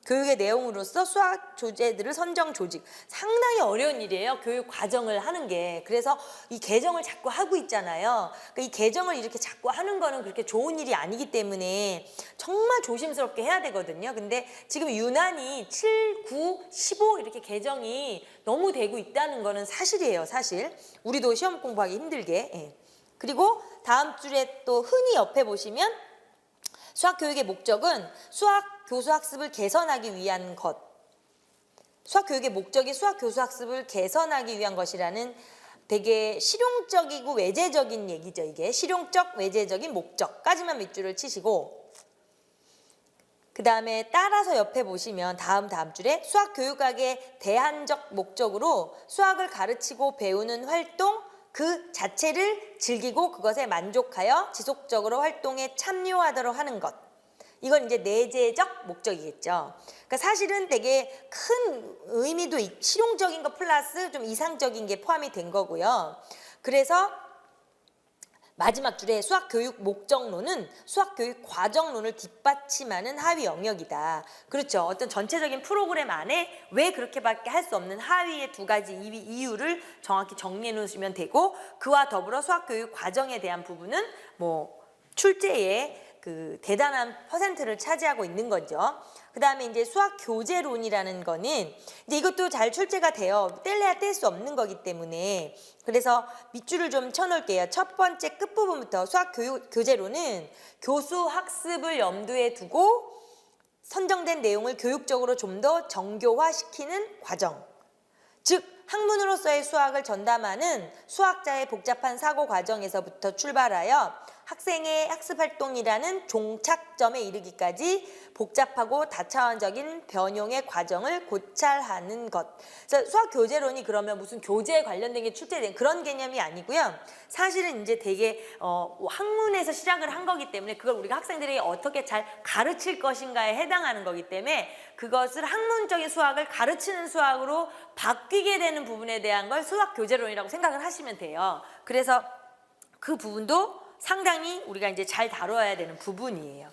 교육의 내용으로서 수학 주제들을 선정 조직, 상당히 어려운 일이에요. 교육 과정을 하는 게. 그래서 이 개정을 자꾸 하고 있잖아요. 그러니까 이 개정을 이렇게 자꾸 하는 거는 그렇게 좋은 일이 아니기 때문에 정말 조심스럽게 해야 되거든요. 근데 지금 유난히 7, 9, 15 이렇게 개정이 너무 되고 있다는 거는 사실이에요. 사실 우리도 시험 공부하기 힘들게. 예. 그리고 다음 줄에 또 흔히 옆에 보시면 수학 교육의 목적은 수학 교수 학습을 개선하기 위한 것. 수학 교육의 목적이 수학 교수 학습을 개선하기 위한 것이라는 되게 실용적이고 외제적인 얘기죠. 이게 실용적, 외제적인 목적까지만 밑줄을 치시고 그 다음에 따라서 옆에 보시면 다음 줄에 수학 교육학의 대안적 목적으로 수학을 가르치고 배우는 활동 그 자체를 즐기고 그것에 만족하여 지속적으로 활동에 참여하도록 하는 것. 이건 이제 내재적 목적이겠죠. 그러니까 사실은 되게 큰 의미도 실용적인 거 플러스 좀 이상적인 게 포함이 된 거고요. 그래서 마지막 줄에 수학교육 목적론은 수학교육 과정론을 뒷받침하는 하위 영역이다. 그렇죠. 어떤 전체적인 프로그램 안에 왜 그렇게밖에 할 수 없는 하위의 두 가지 이유를 정확히 정리해 놓으시면 되고 그와 더불어 수학교육 과정에 대한 부분은 뭐 출제에 그 대단한 퍼센트를 차지하고 있는 거죠. 그 다음에 이제 수학 교재론이라는 거는 이제 이것도 잘 출제가 돼요. 뗄래야 뗄 수 없는 거기 때문에 그래서 밑줄을 좀 쳐놓을게요. 첫 번째 끝부분부터 수학 교재론은 교수 학습을 염두에 두고 선정된 내용을 교육적으로 좀 더 정교화시키는 과정. 즉 학문으로서의 수학을 전담하는 수학자의 복잡한 사고 과정에서부터 출발하여 학생의 학습활동이라는 종착점에 이르기까지 복잡하고 다차원적인 변형의 과정을 고찰하는 것. 그래서 수학 교재론이 그러면 무슨 교재에 관련된 게 출제된 그런 개념이 아니고요. 사실은 이제 되게 학문에서 시작을 한 거기 때문에 그걸 우리가 학생들에게 어떻게 잘 가르칠 것인가에 해당하는 거기 때문에 그것을 학문적인 수학을 가르치는 수학으로 바뀌게 되는 부분에 대한 걸 수학 교재론이라고 생각을 하시면 돼요. 그래서 그 부분도 상당히 우리가 이제 잘 다뤄야 되는 부분이에요.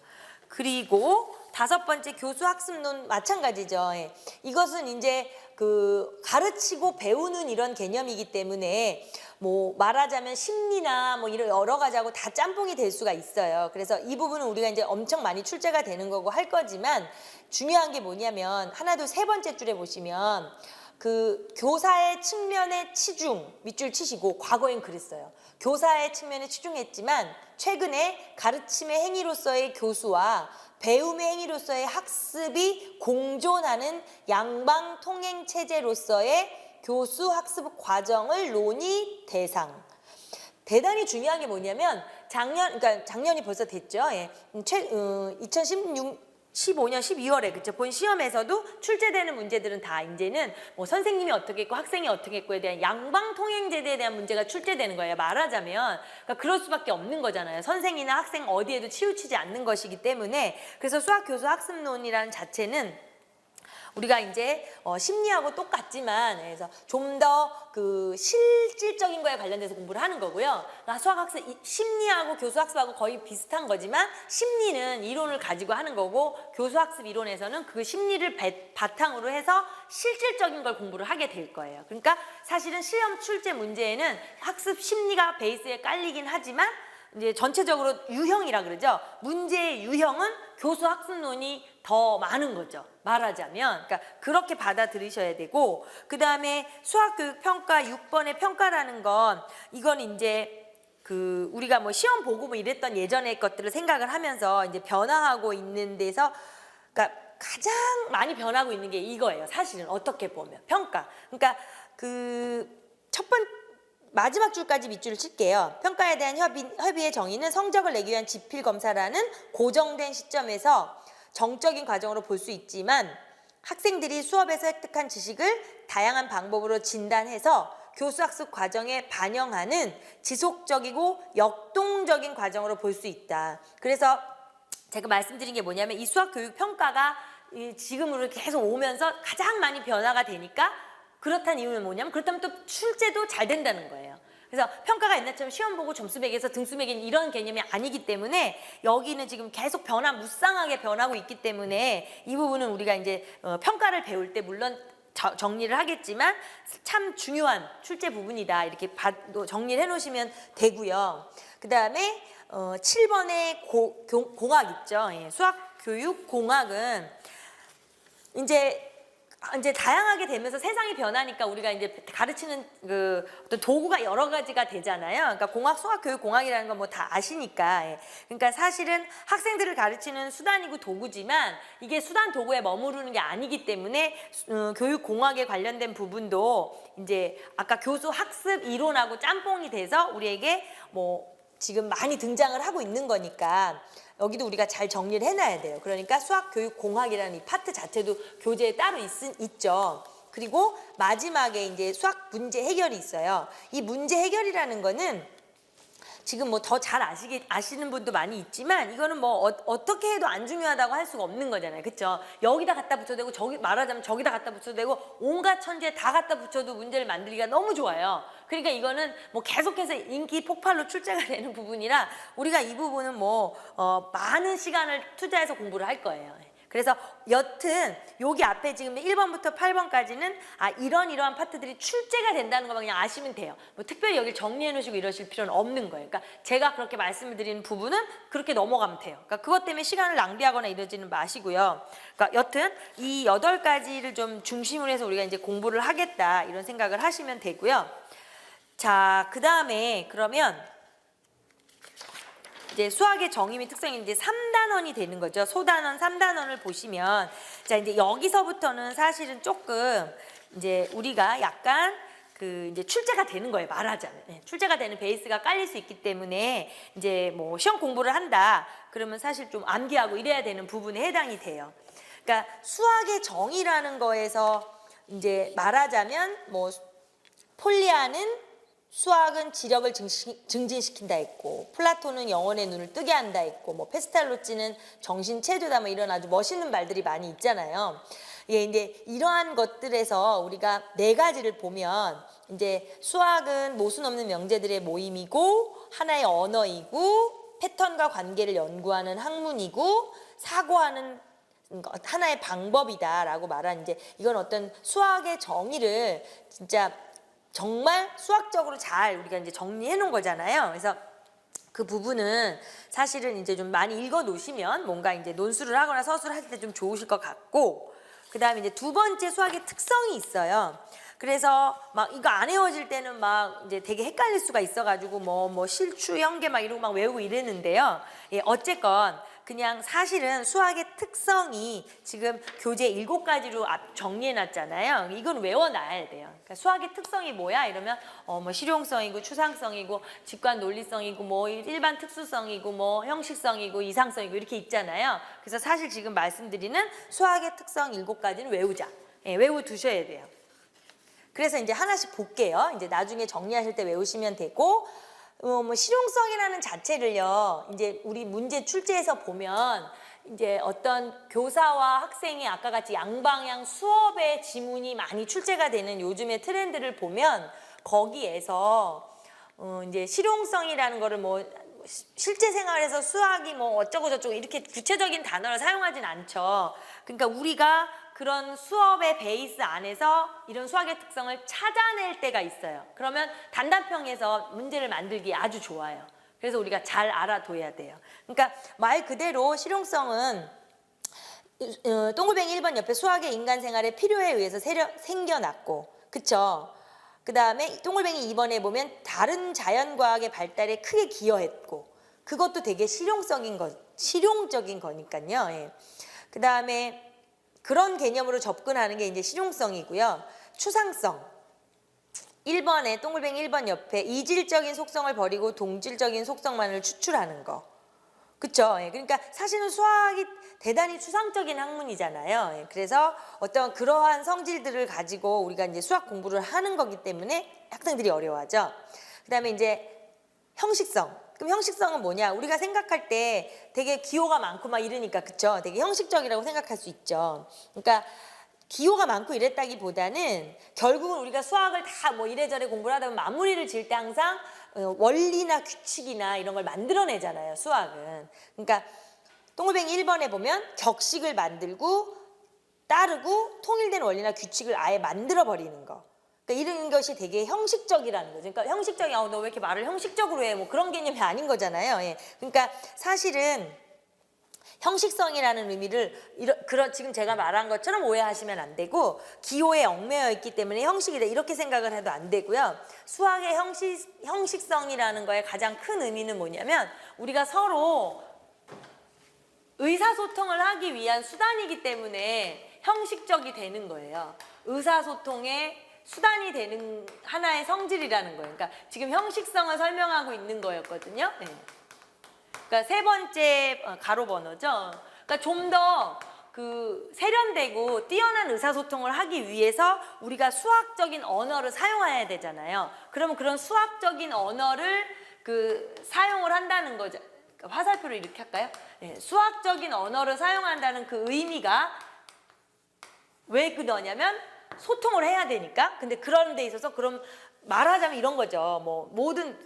그리고 다섯 번째 교수 학습론 마찬가지죠. 예. 이것은 이제 그 가르치고 배우는 이런 개념이기 때문에 뭐 말하자면 심리나 뭐 이런 여러 가지하고 다 짬뽕이 될 수가 있어요. 그래서 이 부분은 우리가 이제 엄청 많이 출제가 되는 거고 할 거지만 중요한 게 뭐냐면 하나 둘 세 번째 줄에 보시면 그 교사의 측면에 치중 밑줄 치시고 과거엔 그랬어요. 교사의 측면에 치중했지만 최근에 가르침의 행위로서의 교수와 배움의 행위로서의 학습이 공존하는 양방 통행 체제로서의 교수 학습 과정을 논의 대상. 대단히 중요한 게 뭐냐면 그러니까 작년이 벌써 됐죠. 예. 2015년 12월에 그쵸 본 시험에서도 출제되는 문제들은 다 이제는 뭐 선생님이 어떻게 했고 학생이 어떻게 했고에 대한 양방 통행제도에 대한 문제가 출제되는 거예요. 말하자면 그러니까 그럴 수밖에 없는 거잖아요. 선생이나 학생 어디에도 치우치지 않는 것이기 때문에 그래서 수학 교수 학습론이라는 자체는 우리가 이제 심리하고 똑같지만 그래서 좀 더 그 실질적인 거에 관련돼서 공부를 하는 거고요. 그러니까 수학학습 심리하고 교수학습하고 거의 비슷한 거지만 심리는 이론을 가지고 하는 거고 교수학습 이론에서는 그 심리를 바탕으로 해서 실질적인 걸 공부를 하게 될 거예요. 그러니까 사실은 시험 출제 문제에는 학습 심리가 베이스에 깔리긴 하지만 이제 전체적으로 유형이라 그러죠. 문제의 유형은 교수 학습론이 더 많은 거죠. 말하자면. 그러니까 그렇게 받아들이셔야 되고 그다음에 수학교육 평가 6번의 평가라는 건 이건 이제 그 우리가 뭐 시험 보고 뭐 이랬던 예전의 것들을 생각을 하면서 이제 변화하고 있는 데서 그러니까 가장 많이 변하고 있는 게 이거예요. 사실은 어떻게 보면 평가. 그러니까 그 첫 번째 마지막 줄까지 밑줄을 칠게요. 평가에 대한 협의의 정의는 성적을 내기 위한 지필 검사라는 고정된 시점에서 정적인 과정으로 볼 수 있지만 학생들이 수업에서 획득한 지식을 다양한 방법으로 진단해서 교수학습 과정에 반영하는 지속적이고 역동적인 과정으로 볼 수 있다. 그래서 제가 말씀드린 게 뭐냐면 이 수학교육 평가가 지금으로 계속 오면서 가장 많이 변화가 되니까 그렇다는 이유는 뭐냐면 그렇다면 또 출제도 잘 된다는 거예요. 그래서 평가가 옛날처럼 시험 보고 점수 매기에서 등수 매기는 이런 개념이 아니기 때문에 여기는 지금 계속 무쌍하게 변하고 있기 때문에 이 부분은 우리가 이제 평가를 배울 때 물론 정리를 하겠지만 참 중요한 출제 부분이다 이렇게 정리를 해놓으시면 되고요. 그 다음에 7번의 공학 있죠. 예, 수학교육 공학은 이제 이제 다양하게 되면서 세상이 변하니까 우리가 이제 가르치는 그 어떤 도구가 여러 가지가 되잖아요. 그러니까 공학, 수학, 교육, 공학이라는 건 뭐 다 아시니까. 예. 그러니까 사실은 학생들을 가르치는 수단이고 도구지만 이게 수단 도구에 머무르는 게 아니기 때문에 교육 공학에 관련된 부분도 이제 아까 교수 학습 이론하고 짬뽕이 돼서 우리에게 뭐 지금 많이 등장을 하고 있는 거니까 여기도 우리가 잘 정리를 해놔야 돼요. 그러니까 수학교육공학이라는 이 파트 자체도 교재에 따로 있죠. 그리고 마지막에 이제 수학 문제 해결이 있어요. 이 문제 해결이라는 거는 지금 뭐 더 잘 아시는 분도 많이 있지만 이거는 뭐 어떻게 해도 안 중요하다고 할 수가 없는 거잖아요. 그렇죠? 여기다 갖다 붙여도 되고 저기 말하자면 저기다 갖다 붙여도 되고 온갖 천재 다 갖다 붙여도 문제를 만들기가 너무 좋아요. 그러니까 이거는 뭐 계속해서 인기 폭발로 출제가 되는 부분이라 우리가 이 부분은 뭐 많은 시간을 투자해서 공부를 할 거예요. 그래서 여튼 여기 앞에 지금 1번부터 8번까지는 이러한 파트들이 출제가 된다는 것만 그냥 아시면 돼요. 뭐 특별히 여기 정리해 놓으시고 이러실 필요는 없는 거예요. 그러니까 제가 그렇게 말씀을 드리는 부분은 그렇게 넘어가면 돼요. 그러니까 그것 때문에 시간을 낭비하거나 이러지는 마시고요. 그러니까 여튼 이 8가지를 좀 중심으로 해서 우리가 이제 공부를 하겠다 이런 생각을 하시면 되고요. 자, 그 다음에 그러면 이제 수학의 정의 및 특성이 이제 3단원이 되는 거죠. 소단원, 3단원을 보시면 자, 이제 여기서부터는 사실은 조금 이제 우리가 약간 그 이제 출제가 되는 거예요. 말하자면. 네, 출제가 되는 베이스가 깔릴 수 있기 때문에 이제 뭐 시험 공부를 한다. 그러면 사실 좀 암기하고 이래야 되는 부분에 해당이 돼요. 그러니까 수학의 정의라는 거에서 이제 말하자면 뭐 폴리아는 수학은 지력을 증진시킨다 했고 플라톤은 영혼의 눈을 뜨게 한다 했고 뭐 페스탈로찌는 정신 체조다 뭐 이런 아주 멋있는 말들이 많이 있잖아요. 예, 이제 이러한 것들에서 우리가 4가지를 보면 이제 수학은 모순 없는 명제들의 모임이고 하나의 언어이고 패턴과 관계를 연구하는 학문이고 사고하는 하나의 방법이다라고 말한 이제 이건 어떤 수학의 정의를 진짜 정말 수학적으로 잘 우리가 이제 정리해 놓은 거잖아요. 그래서 그 부분은 사실은 이제 좀 많이 읽어 놓으시면 뭔가 이제 논술을 하거나 서술을 할 때 좀 좋으실 것 같고, 그 다음에 이제 2번째 수학의 특성이 있어요. 그래서 막 이거 안 외워질 때는 막 이제 되게 헷갈릴 수가 있어가지고 뭐 실추, 현계 막 이러고 막 외우고 이랬는데요. 예, 어쨌건 그냥 사실은 수학의 특성이 지금 교재 7가지로 정리해 놨잖아요. 이건 외워놔야 돼요. 그러니까 수학의 특성이 뭐야? 이러면 뭐 실용성이고 추상성이고 직관 논리성이고 뭐 일반 특수성이고 뭐 형식성이고 이상성이고 이렇게 있잖아요. 그래서 사실 지금 말씀드리는 수학의 특성 7가지는 외우자. 예, 외워두셔야 돼요. 그래서 이제 하나씩 볼게요. 이제 나중에 정리하실 때 외우시면 되고, 뭐 실용성이라는 자체를요. 이제 우리 문제 출제에서 보면 이제 어떤 교사와 학생이 아까 같이 양방향 수업의 지문이 많이 출제가 되는 요즘의 트렌드를 보면 거기에서 이제 실용성이라는 거를 뭐 실제 생활에서 수학이 뭐 어쩌고 저쩌고 이렇게 구체적인 단어를 사용하진 않죠. 그러니까 우리가 그런 수업의 베이스 안에서 이런 수학의 특성을 찾아낼 때가 있어요. 그러면 단답형에서 문제를 만들기 아주 좋아요. 그래서 우리가 잘 알아둬야 돼요. 그러니까 말 그대로 실용성은 동글뱅이 1번 옆에 수학의 인간 생활의 필요에 의해서 생겨났고, 그쵸? 그 다음에 동글뱅이 2번에 보면 다른 자연과학의 발달에 크게 기여했고, 그것도 되게 실용적인 거니까요. 예. 그 다음에 그런 개념으로 접근하는 게 이제 실용성이고요. 추상성. 1번에 동글뱅이 1번 옆에 이질적인 속성을 버리고 동질적인 속성만을 추출하는 거. 그쵸? 예. 그러니까 사실은 수학이 대단히 추상적인 학문이잖아요. 예. 그래서 어떤 그러한 성질들을 가지고 우리가 이제 수학 공부를 하는 거기 때문에 학생들이 어려워하죠. 그 다음에 이제 형식성. 그럼 형식성은 뭐냐? 우리가 생각할 때 되게 기호가 많고 막 이러니까, 그쵸? 되게 형식적이라고 생각할 수 있죠. 그러니까 기호가 많고 이랬다기보다는 결국은 우리가 수학을 다 뭐 이래저래 공부를 하다 보면 마무리를 지을 때 항상 원리나 규칙이나 이런 걸 만들어내잖아요, 수학은. 그러니까 동글뱅이 1번에 보면 격식을 만들고 따르고 통일된 원리나 규칙을 아예 만들어버리는 거. 그러니까 이런 것이 되게 형식적이라는 거죠. 그러니까 형식적이 너 왜 이렇게 말을 형식적으로 해? 뭐 그런 개념이 아닌 거잖아요. 예. 그러니까 사실은 형식성이라는 의미를 지금 제가 말한 것처럼 오해하시면 안 되고 기호에 얽매여 있기 때문에 형식이다 이렇게 생각을 해도 안 되고요. 수학의 형식성이라는 거의 가장 큰 의미는 뭐냐면 우리가 서로 의사소통을 하기 위한 수단이기 때문에 형식적이 되는 거예요. 의사소통의 수단이 되는 하나의 성질이라는 거예요. 그러니까 지금 형식성을 설명하고 있는 거였거든요. 네. 그러니까 세 번째 가로 번호죠. 그러니까 좀 더 세련되고 뛰어난 의사소통을 하기 위해서 우리가 수학적인 언어를 사용해야 되잖아요. 그러면 그런 수학적인 언어를 사용을 한다는 거죠. 그러니까 화살표를 이렇게 할까요? 네, 수학적인 언어를 사용한다는 그 의미가 왜 그러냐면 소통을 해야 되니까. 근데 그런 데 있어서 그럼 말하자면 이런 거죠. 뭐 모든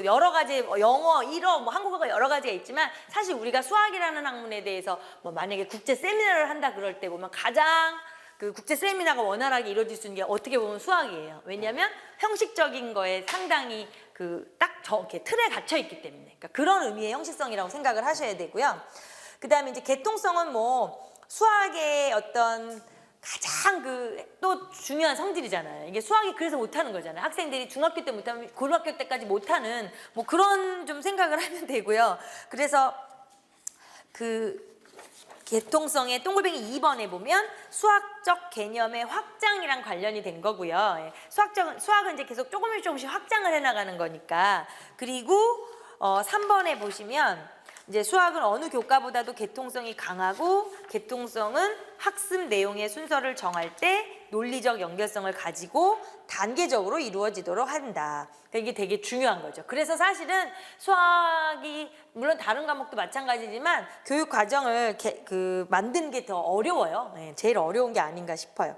여러 가지 영어, 일어, 한국어가 여러 가지가 있지만 사실 우리가 수학이라는 학문에 대해서 만약에 국제 세미나를 한다 그럴 때 보면 가장 국제 세미나가 원활하게 이루어질 수 있는 게 어떻게 보면 수학이에요. 왜냐하면 형식적인 거에 상당히 이렇게 틀에 갇혀 있기 때문에. 그러니까 그런 의미의 형식성이라고 생각을 하셔야 되고요. 그 다음에 이제 계통성은 수학의 어떤 가장 또 중요한 성질이잖아요. 이게 수학이 그래서 못하는 거잖아요. 학생들이 중학교 때 못하면 고등학교 때까지 못하는 그런 좀 생각을 하면 되고요. 그래서 계통성의 동글뱅이 2번에 보면 수학적 개념의 확장이랑 관련이 된 거고요. 예. 수학은 이제 계속 조금씩 확장을 해나가는 거니까. 그리고 3번에 보시면 이제 수학은 어느 교과보다도 계통성이 강하고 계통성은 학습 내용의 순서를 정할 때 논리적 연결성을 가지고 단계적으로 이루어지도록 한다. 그러니까 이게 되게 중요한 거죠. 그래서 사실은 수학이 물론 다른 과목도 마찬가지지만 교육 과정을 만드는 게 더 어려워요. 네, 제일 어려운 게 아닌가 싶어요.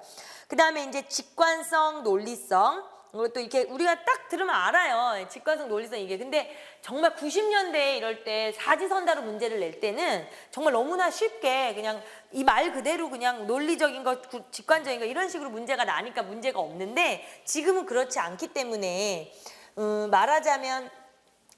그 다음에 이제 직관성, 논리성. 또 이렇게 우리가 딱 들으면 알아요. 직관성, 논리성 이게. 근데 정말 90년대에 이럴 때 사지선다로 문제를 낼 때는 정말 너무나 쉽게 그냥 이 말 그대로 그냥 논리적인 것, 직관적인 것 이런 식으로 문제가 나니까 문제가 없는데 지금은 그렇지 않기 때문에 말하자면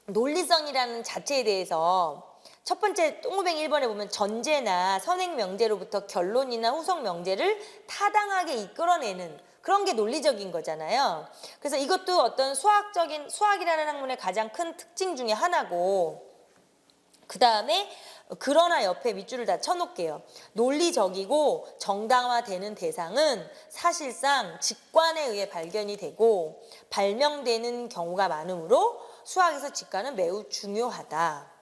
논리성이라는 자체에 대해서 첫 번째 동글뱅이 1번에 보면 전제나 선행 명제로부터 결론이나 후속 명제를 타당하게 이끌어내는 그런 게 논리적인 거잖아요. 그래서 이것도 어떤 수학이라는 학문의 가장 큰 특징 중에 하나고, 그 다음에 그러나 옆에 밑줄을 다 쳐놓을게요. 논리적이고 정당화되는 대상은 사실상 직관에 의해 발견이 되고 발명되는 경우가 많으므로 수학에서 직관은 매우 중요하다.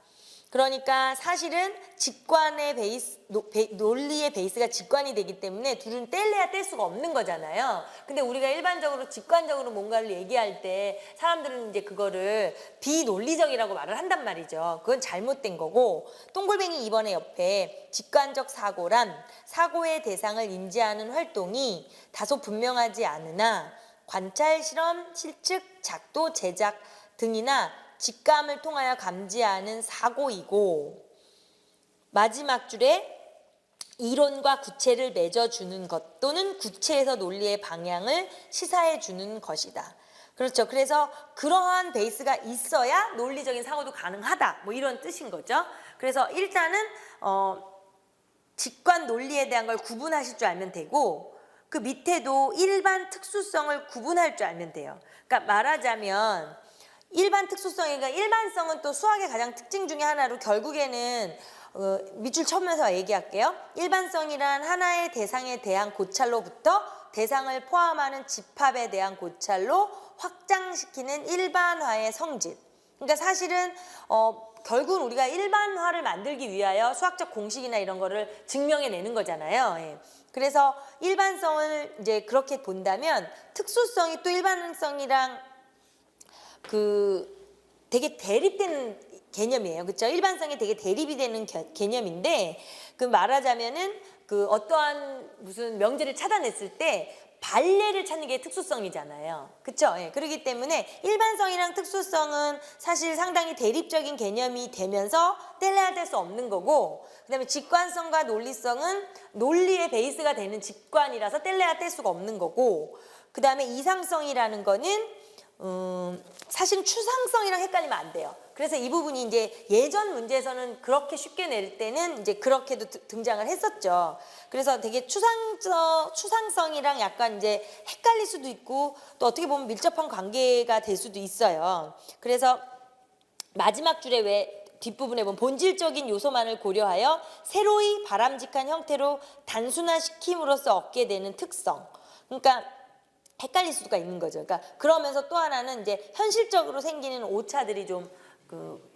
그러니까 사실은 직관의 논리의 베이스가 직관이 되기 때문에 둘은 뗄래야 뗄 수가 없는 거잖아요. 근데 우리가 일반적으로 직관적으로 뭔가를 얘기할 때 사람들은 이제 그거를 비논리적이라고 말을 한단 말이죠. 그건 잘못된 거고, 동글뱅이 2번의 옆에 직관적 사고란 사고의 대상을 인지하는 활동이 다소 분명하지 않으나 관찰, 실험, 실측, 작도, 제작 등이나 직감을 통하여 감지하는 사고이고, 마지막 줄에 이론과 구체를 맺어주는 것 또는 구체에서 논리의 방향을 시사해주는 것이다. 그렇죠. 그래서 그러한 베이스가 있어야 논리적인 사고도 가능하다. 이런 뜻인 거죠. 그래서 일단은 직관 논리에 대한 걸 구분하실 줄 알면 되고, 그 밑에도 일반 특수성을 구분할 줄 알면 돼요. 그러니까 말하자면 일반 특수성이니까 일반성은 또 수학의 가장 특징 중에 하나로 결국에는 밑줄 쳐면서 얘기할게요. 일반성이란 하나의 대상에 대한 고찰로부터 대상을 포함하는 집합에 대한 고찰로 확장시키는 일반화의 성질. 그러니까 사실은 결국은 우리가 일반화를 만들기 위하여 수학적 공식이나 이런 거를 증명해내는 거잖아요. 예. 그래서 일반성을 이제 그렇게 본다면 특수성이 또 일반성이랑 되게 대립되는 개념이에요. 그렇죠? 일반성이 되게 대립이 되는 개념인데, 말하자면은 어떠한 무슨 명제를 찾아냈을 때 반례를 찾는 게 특수성이잖아요. 그렇죠? 예. 그렇기 때문에 일반성이랑 특수성은 사실 상당히 대립적인 개념이 되면서 뗄래야 뗄 수 없는 거고, 그다음에 직관성과 논리성은 논리의 베이스가 되는 직관이라서 뗄래야 뗄 수가 없는 거고, 그다음에 이상성이라는 거는 사실 추상성이랑 헷갈리면 안 돼요. 그래서 이 부분이 이제 예전 문제에서는 그렇게 쉽게 낼 때는 이제 그렇게도 등장을 했었죠. 그래서 되게 추상성이랑 약간 이제 헷갈릴 수도 있고 또 어떻게 보면 밀접한 관계가 될 수도 있어요. 그래서 마지막 줄에 왜 뒷부분에 보면 본질적인 요소만을 고려하여 새로이 바람직한 형태로 단순화시킴으로써 얻게 되는 특성. 그러니까 헷갈릴 수가 있는 거죠. 그러니까 그러면서 또 하나는 이제 현실적으로 생기는 오차들이 좀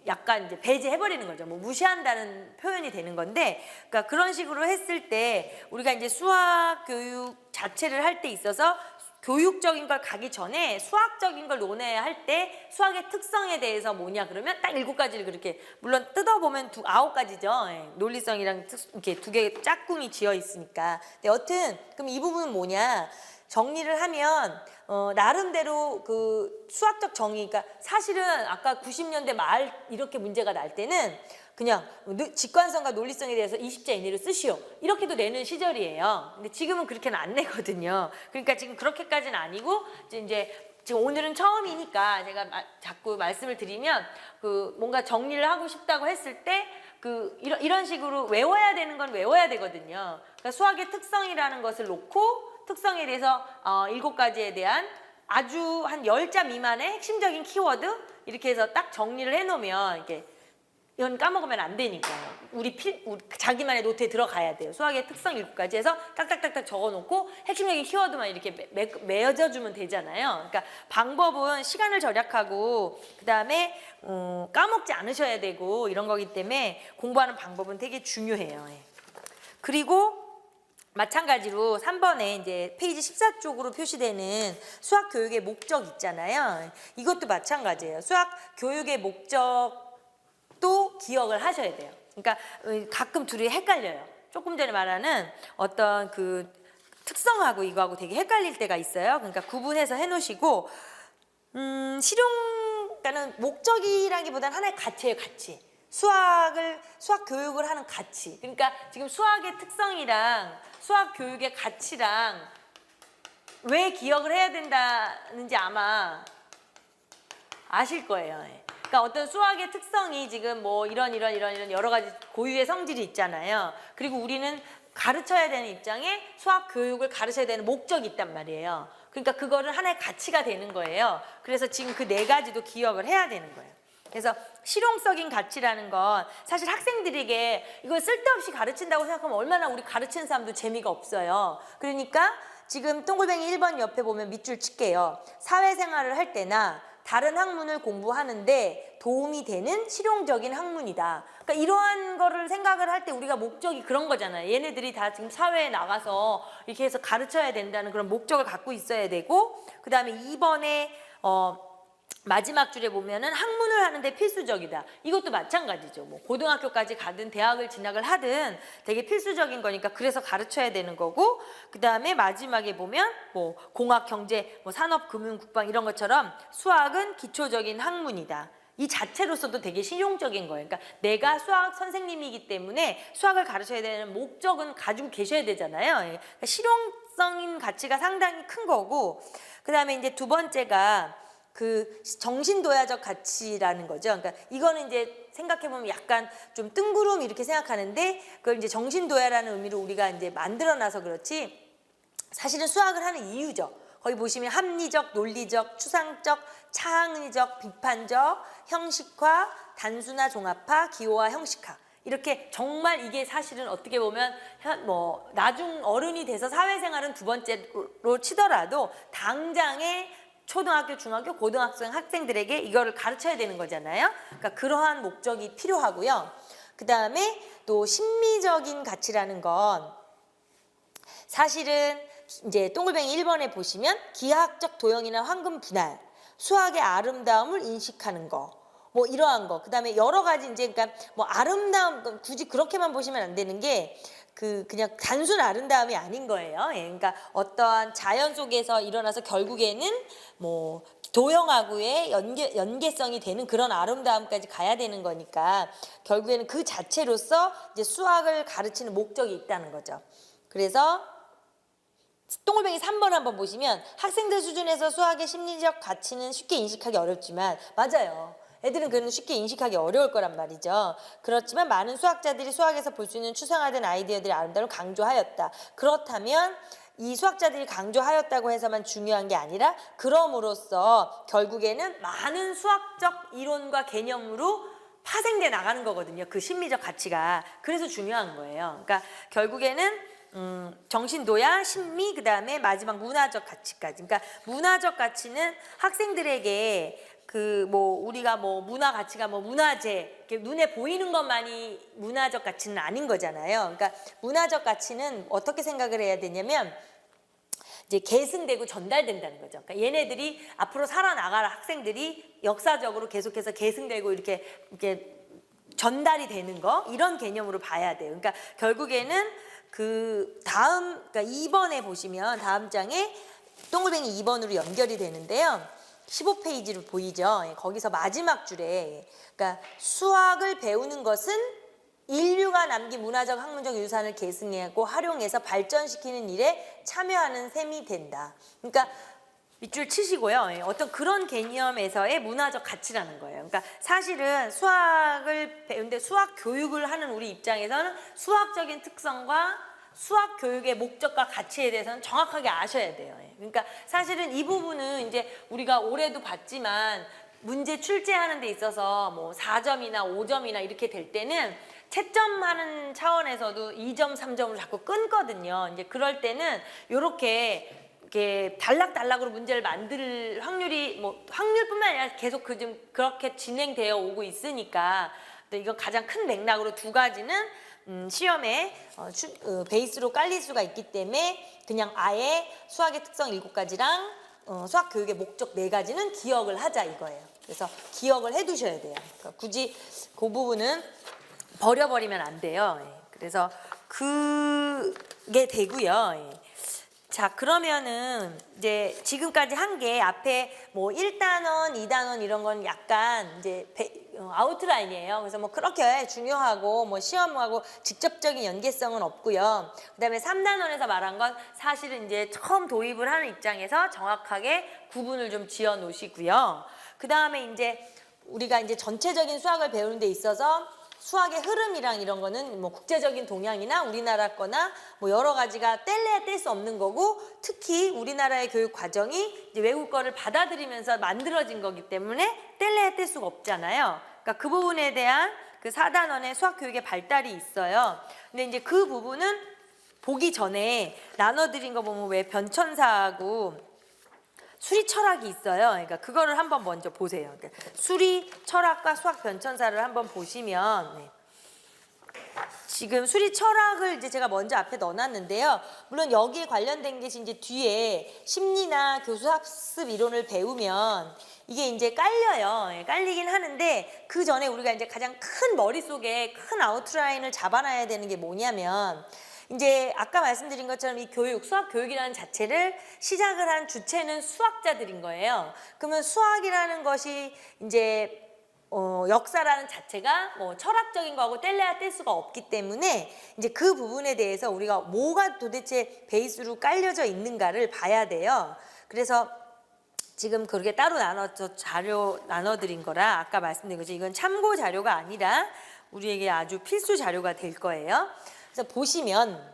약간 이제 배제해버리는 거죠. 뭐 무시한다는 표현이 되는 건데, 그러니까 그런 식으로 했을 때 우리가 이제 수학 교육 자체를 할 때 있어서 교육적인 걸 가기 전에 수학적인 걸 논해야 할 때 수학의 특성에 대해서 뭐냐 그러면 딱 7가지를 그렇게 물론 뜯어보면 9가지죠. 예, 논리성이랑 이렇게 2개 짝꿍이 지어 있으니까. 근데 여튼 그럼 이 부분은 뭐냐? 정리를 하면 나름대로 그 수학적 정의, 그러니까 사실은 아까 90년대 말 이렇게 문제가 날 때는 그냥 직관성과 논리성에 대해서 20자 이내로 쓰시오 이렇게도 내는 시절이에요. 근데 지금은 그렇게는 안 내거든요. 그러니까 지금 그렇게까지는 아니고 이제 지금 오늘은 처음이니까 제가 자꾸 말씀을 드리면 그 뭔가 정리를 하고 싶다고 했을 때 이런 식으로 외워야 되는 건 외워야 되거든요. 그러니까 수학의 특성이라는 것을 놓고 특성에 대해서 7가지에 대한 아주 한 10자 미만의 핵심적인 키워드 이렇게 해서 딱 정리를 해놓으면 이렇게 이건 까먹으면 안 되니까요. 우리 자기만의 노트에 들어가야 돼요. 수학의 특성 7가지 해서 딱딱딱딱 적어놓고 핵심적인 키워드만 이렇게 맺어주면 되잖아요. 그러니까 방법은 시간을 절약하고 그 다음에 까먹지 않으셔야 되고 이런 거기 때문에 공부하는 방법은 되게 중요해요. 예. 그리고 마찬가지로 3번에 이제 페이지 14쪽으로 표시되는 수학 교육의 목적 있잖아요. 이것도 마찬가지예요. 수학 교육의 목적도 기억을 하셔야 돼요. 그러니까 가끔 둘이 헷갈려요. 조금 전에 말하는 어떤 그 특성하고 이거하고 되게 헷갈릴 때가 있어요. 그러니까 구분해서 해놓으시고 그러니까는 목적이라기보다는 하나의 가치예요, 가치. 수학 교육을 하는 가치. 그러니까 지금 수학의 특성이랑 수학 교육의 가치랑 왜 기억을 해야 된다는지 아마 아실 거예요. 그러니까 어떤 수학의 특성이 지금 뭐 이런 여러 가지 고유의 성질이 있잖아요. 그리고 우리는 가르쳐야 되는 입장에 수학 교육을 가르쳐야 되는 목적이 있단 말이에요. 그러니까 그거를 하나의 가치가 되는 거예요. 그래서 지금 그 4가지도 기억을 해야 되는 거예요. 그래서 실용적인 가치라는 건 사실 학생들에게 이걸 쓸데없이 가르친다고 생각하면 얼마나 우리 가르치는 사람도 재미가 없어요. 그러니까 지금 동글뱅이 1번 옆에 보면 밑줄 칠게요. 사회생활을 할 때나 다른 학문을 공부하는데 도움이 되는 실용적인 학문이다. 그러니까 이러한 거를 생각을 할 때 우리가 목적이 그런 거잖아요. 얘네들이 다 지금 사회에 나가서 이렇게 해서 가르쳐야 된다는 그런 목적을 갖고 있어야 되고, 그 다음에 2번에 마지막 줄에 보면은 학문을 하는데 필수적이다. 이것도 마찬가지죠. 뭐 고등학교까지 가든 대학을 진학을 하든 되게 필수적인 거니까 그래서 가르쳐야 되는 거고, 그 다음에 마지막에 보면 뭐 공학, 경제, 뭐 산업, 금융, 국방 이런 것처럼 수학은 기초적인 학문이다. 이 자체로서도 되게 실용적인 거예요. 그러니까 내가 수학 선생님이기 때문에 수학을 가르쳐야 되는 목적은 가지고 계셔야 되잖아요. 그러니까 실용적인 가치가 상당히 큰 거고, 그 다음에 이제 2번째가 그 정신도야적 가치라는 거죠. 그러니까 이거는 이제 생각해보면 약간 좀 뜬구름 이렇게 생각하는데 그걸 이제 정신도야라는 의미로 우리가 이제 만들어놔서 그렇지 사실은 수학을 하는 이유죠. 거기 보시면 합리적, 논리적, 추상적, 창의적, 비판적, 형식화, 단순화, 종합화, 기호화, 형식화. 이렇게 정말 이게 사실은 어떻게 보면 뭐 나중 어른이 돼서 사회생활은 2번째로 치더라도 당장에 초등학교, 중학교, 고등학생 학생들에게 이거를 가르쳐야 되는 거잖아요. 그러니까 그러한 목적이 필요하고요. 그 다음에 또 심미적인 가치라는 건 사실은 이제 동글뱅이 1번에 보시면 기하학적 도형이나 황금 분할, 수학의 아름다움을 인식하는 거, 뭐 이러한 거. 그 다음에 여러 가지 이제 그러니까 뭐 아름다움 굳이 그렇게만 보시면 안 되는 게 그냥 단순 아름다움이 아닌 거예요. 예, 그러니까 어떠한 자연 속에서 일어나서 결국에는 뭐 도형하고의 연계성이 되는 그런 아름다움까지 가야 되는 거니까 결국에는 그 자체로서 이제 수학을 가르치는 목적이 있다는 거죠. 그래서 동글뱅이 3번 한번 보시면 학생들 수준에서 수학의 심리적 가치는 쉽게 인식하기 어렵지만 맞아요. 애들은 그는 쉽게 인식하기 어려울 거란 말이죠. 그렇지만 많은 수학자들이 수학에서 볼 수 있는 추상화된 아이디어들의 아름다움을 강조하였다. 그렇다면 이 수학자들이 강조하였다고 해서만 중요한 게 아니라 그럼으로써 결국에는 많은 수학적 이론과 개념으로 파생돼 나가는 거거든요. 그 심리적 가치가. 그래서 중요한 거예요. 그러니까 결국에는 정신도야, 심리, 그 다음에 마지막 문화적 가치까지. 그러니까 문화적 가치는 학생들에게 그 뭐 우리가 뭐 문화 가치가 뭐 문화재 이렇게 눈에 보이는 것만이 문화적 가치는 아닌 거잖아요. 그러니까 문화적 가치는 어떻게 생각을 해야 되냐면 이제 계승되고 전달된다는 거죠. 그러니까 얘네들이 앞으로 살아나갈 학생들이 역사적으로 계속해서 계승되고 이렇게 전달이 되는 거 이런 개념으로 봐야 돼요. 그러니까 결국에는 그 다음 그러니까 2번에 보시면 다음 장에 동글뱅이 2번으로 연결이 되는데요. 15페이지로 보이죠. 거기서 마지막 줄에 그러니까 수학을 배우는 것은 인류가 남긴 문화적 학문적 유산을 계승하고 활용해서 발전시키는 일에 참여하는 셈이 된다. 그러니까 밑줄 치시고요. 어떤 그런 개념에서의 문화적 가치라는 거예요. 그러니까 사실은 수학을 배우는데 수학 교육을 하는 우리 입장에서는 수학적인 특성과 수학 교육의 목적과 가치에 대해서는 정확하게 아셔야 돼요. 그러니까 사실은 이 부분은 이제 우리가 올해도 봤지만 문제 출제하는 데 있어서 뭐 4점이나 5점이나 이렇게 될 때는 채점하는 차원에서도 2점, 3점으로 자꾸 끊거든요. 이제 그럴 때는 이렇게 단락단락으로 문제를 만들 확률이 뭐 확률뿐만 아니라 계속 그렇게 진행되어 오고 있으니까 또 이건 가장 큰 맥락으로 두 가지는 시험에 베이스로 깔릴 수가 있기 때문에 그냥 아예 수학의 특성 7가지랑 수학 교육의 목적 4가지는 기억을 하자 이거예요. 그래서 기억을 해두셔야 돼요. 그러니까 굳이 그 부분은 버려버리면 안 돼요. 그래서 그게 되고요. 자, 그러면은 이제 지금까지 한 게 앞에 뭐 1단원, 2단원 이런 건 약간 이제 아웃라인이에요. 그래서 뭐 그렇게 중요하고 뭐 시험하고 직접적인 연계성은 없고요. 그다음에 3단원에서 말한 건 사실은 이제 처음 도입을 하는 입장에서 정확하게 구분을 좀 지어 놓으시고요. 그다음에 이제 우리가 이제 전체적인 수학을 배우는 데 있어서 수학의 흐름이랑 이런 거는 뭐 국제적인 동향이나 우리나라 거나 뭐 여러 가지가 뗄래야 뗄 수 없는 거고 특히 우리나라의 교육 과정이 이제 외국 거를 받아들이면서 만들어진 거기 때문에 뗄래야 뗄 수가 없잖아요. 그러니까 그 부분에 대한 그 4단원의 수학 교육의 발달이 있어요. 근데 이제 그 부분은 보기 전에 나눠드린 거 보면 왜 변천사하고 수리 철학이 있어요. 그러니까 그거를 한번 먼저 보세요. 그러니까 수리 철학과 수학 변천사를 한번 보시면 지금 수리 철학을 이제 제가 먼저 앞에 넣어놨는데요. 물론 여기에 관련된 게 이제 뒤에 심리나 교수 학습 이론을 배우면 이게 이제 깔려요. 깔리긴 하는데 그 전에 우리가 이제 가장 큰 머릿속에 큰 아웃라인을 잡아놔야 되는 게 뭐냐면 이제 아까 말씀드린 것처럼 이 교육, 수학 교육이라는 자체를 시작을 한 주체는 수학자들인 거예요. 그러면 수학이라는 것이 이제 역사라는 자체가 뭐 철학적인 거하고 뗄래야 뗄 수가 없기 때문에 이제 그 부분에 대해서 우리가 뭐가 도대체 베이스로 깔려져 있는가를 봐야 돼요. 그래서 지금 그렇게 따로 자료 나눠드린 거라 아까 말씀드린 거죠. 이건 참고 자료가 아니라 우리에게 아주 필수 자료가 될 거예요. 그래서 보시면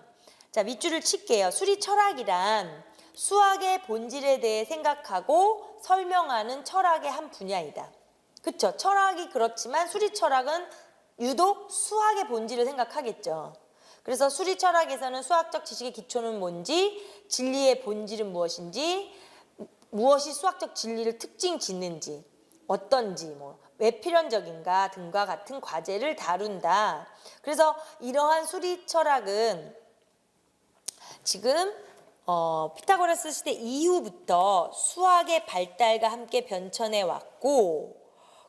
자 밑줄을 칠게요. 수리 철학이란 수학의 본질에 대해 생각하고 설명하는 철학의 한 분야이다. 그렇죠? 철학이 그렇지만 수리 철학은 유독 수학의 본질을 생각하겠죠. 그래서 수리 철학에서는 수학적 지식의 기초는 뭔지, 진리의 본질은 무엇인지, 무엇이 수학적 진리를 특징 짓는지, 어떤지, 왜 필연적인가 등과 같은 과제를 다룬다. 그래서 이러한 수리 철학은 지금 피타고라스 시대 이후부터 수학의 발달과 함께 변천해 왔고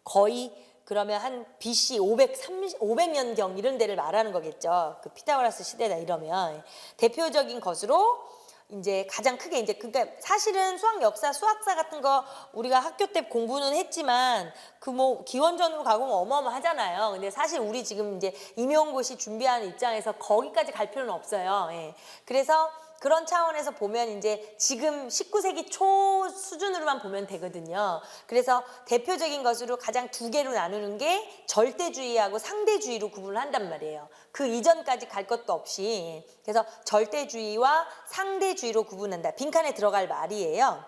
거의 그러면 한 BC 500년경 이런 데를 말하는 거겠죠. 그 피타고라스 시대다 이러면 대표적인 것으로 이제 가장 크게 이제 그러니까 사실은 수학 역사, 수학사 같은 거 우리가 학교 때 공부는 했지만 그 뭐 기원전으로 가고 어마어마하잖아요. 근데 사실 우리 지금 이제 임용고시 준비하는 입장에서 거기까지 갈 필요는 없어요. 예. 그래서 그런 차원에서 보면 이제 지금 19세기 초 수준으로만 보면 되거든요. 그래서 대표적인 것으로 가장 두 개로 나누는 게 절대주의하고 상대주의로 구분을 한단 말이에요. 그 이전까지 갈 것도 없이. 그래서 절대주의와 상대주의로 구분한다. 빈칸에 들어갈 말이에요.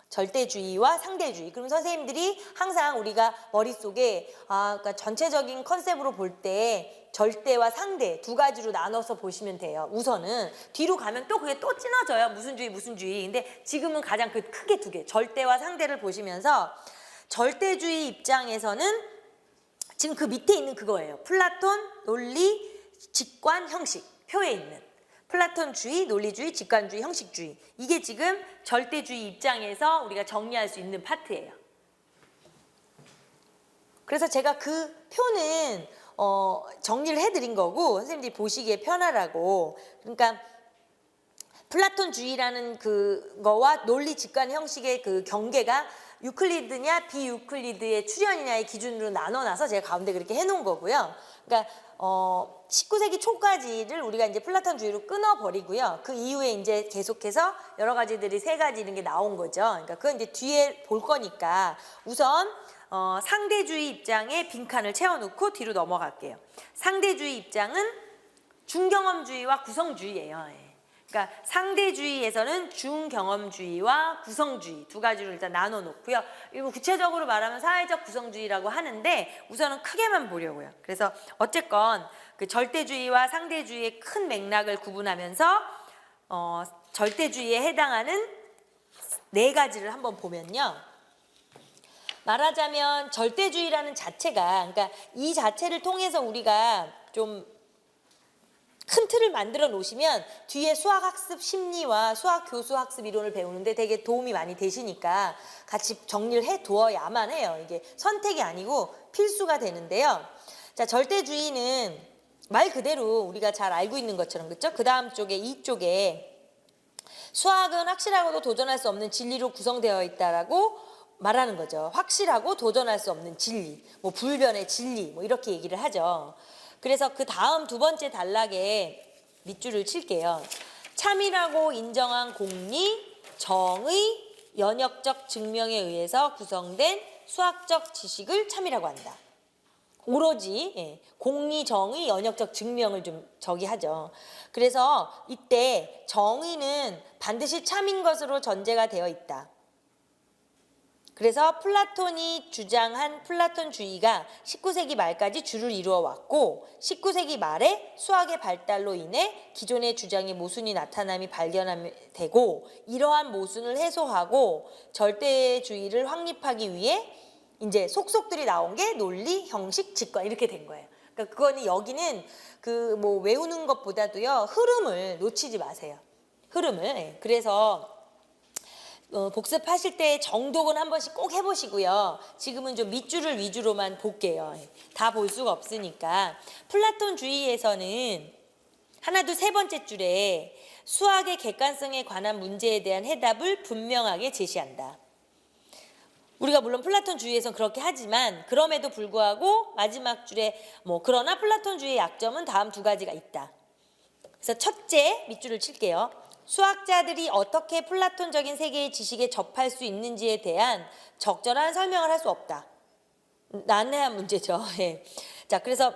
절대주의와 상대주의. 그럼 선생님들이 항상 우리가 머릿속에 그러니까 전체적인 컨셉으로 볼 때 절대와 상대 두 가지로 나눠서 보시면 돼요. 우선은 뒤로 가면 또 그게 또 찌너져요. 무슨 주의 무슨 주의. 근데 지금은 가장 그 크게 두 개. 절대와 상대를 보시면서 절대주의 입장에서는 지금 그 밑에 있는 그거예요. 플라톤, 논리, 직관, 형식. 표에 있는. 플라톤주의, 논리주의, 직관주의, 형식주의. 이게 지금 절대주의 입장에서 우리가 정리할 수 있는 파트예요. 그래서 제가 그 표는 정리를 해드린 거고 선생님들이 보시기에 편하라고. 그러니까 플라톤주의라는 그거와 논리, 직관, 형식의 그 경계가 유클리드냐 비유클리드의 출현이냐의 기준으로 나눠놔서 제가 가운데 그렇게 해놓은 거고요. 그러니까 19세기 초까지를 우리가 이제 플라톤주의로 끊어버리고요. 그 이후에 이제 계속해서 여러 가지들이 세 가지 이런 게 나온 거죠. 그러니까 그건 이제 뒤에 볼 거니까 우선 상대주의 입장에 빈칸을 채워놓고 뒤로 넘어갈게요. 상대주의 입장은 중경험주의와 구성주의예요. 그러니까 상대주의에서는 중경험주의와 구성주의 두 가지로 일단 나눠 놓고요. 이거 구체적으로 말하면 사회적 구성주의라고 하는데 우선은 크게만 보려고요. 그래서 어쨌건 그 절대주의와 상대주의의 큰 맥락을 구분하면서 절대주의에 해당하는 네 가지를 한번 보면요. 말하자면 절대주의라는 자체가 그러니까 이 자체를 통해서 우리가 좀 큰 틀을 만들어 놓으시면 뒤에 수학학습 심리와 수학교수학습 이론을 배우는데 되게 도움이 많이 되시니까 같이 정리를 해 두어야만 해요. 이게 선택이 아니고 필수가 되는데요. 자, 절대주의는 말 그대로 우리가 잘 알고 있는 것처럼 그렇죠? 그 다음 쪽에 이쪽에 수학은 확실하고도 도전할 수 없는 진리로 구성되어 있다라고 말하는 거죠. 확실하고 도전할 수 없는 진리, 뭐 불변의 진리, 뭐 이렇게 얘기를 하죠. 그래서 그 다음 두 번째 단락에 밑줄을 칠게요. 참이라고 인정한 공리, 정의, 연역적 증명에 의해서 구성된 수학적 지식을 참이라고 한다. 오로지 공리, 정의, 연역적 증명을 좀 저기 하죠. 그래서 이때 정의는 반드시 참인 것으로 전제가 되어 있다. 그래서 플라톤이 주장한 플라톤주의가 19세기 말까지 주를 이루어 왔고 19세기 말에 수학의 발달로 인해 기존의 주장의 모순이 나타남이 발견되고 이러한 모순을 해소하고 절대주의를 확립하기 위해 이제 속속들이 나온 게 논리, 형식, 직관 이렇게 된 거예요. 그러니까 그거는 여기는 그 뭐 외우는 것보다도요 흐름을 놓치지 마세요. 흐름을. 그래서 복습하실 때 정독은 한 번씩 꼭 해보시고요. 지금은 좀 밑줄을 위주로만 볼게요. 다 볼 수가 없으니까. 플라톤주의에서는 하나, 둘, 세 번째 줄에 수학의 객관성에 관한 문제에 대한 해답을 분명하게 제시한다. 우리가 물론 플라톤주의에서는 그렇게 하지만 그럼에도 불구하고 마지막 줄에 그러나 플라톤주의의 약점은 다음 두 가지가 있다. 그래서 첫째 밑줄을 칠게요. 수학자들이 어떻게 플라톤적인 세계의 지식에 접할 수 있는지에 대한 적절한 설명을 할 수 없다. 난해한 문제죠. 자, 그래서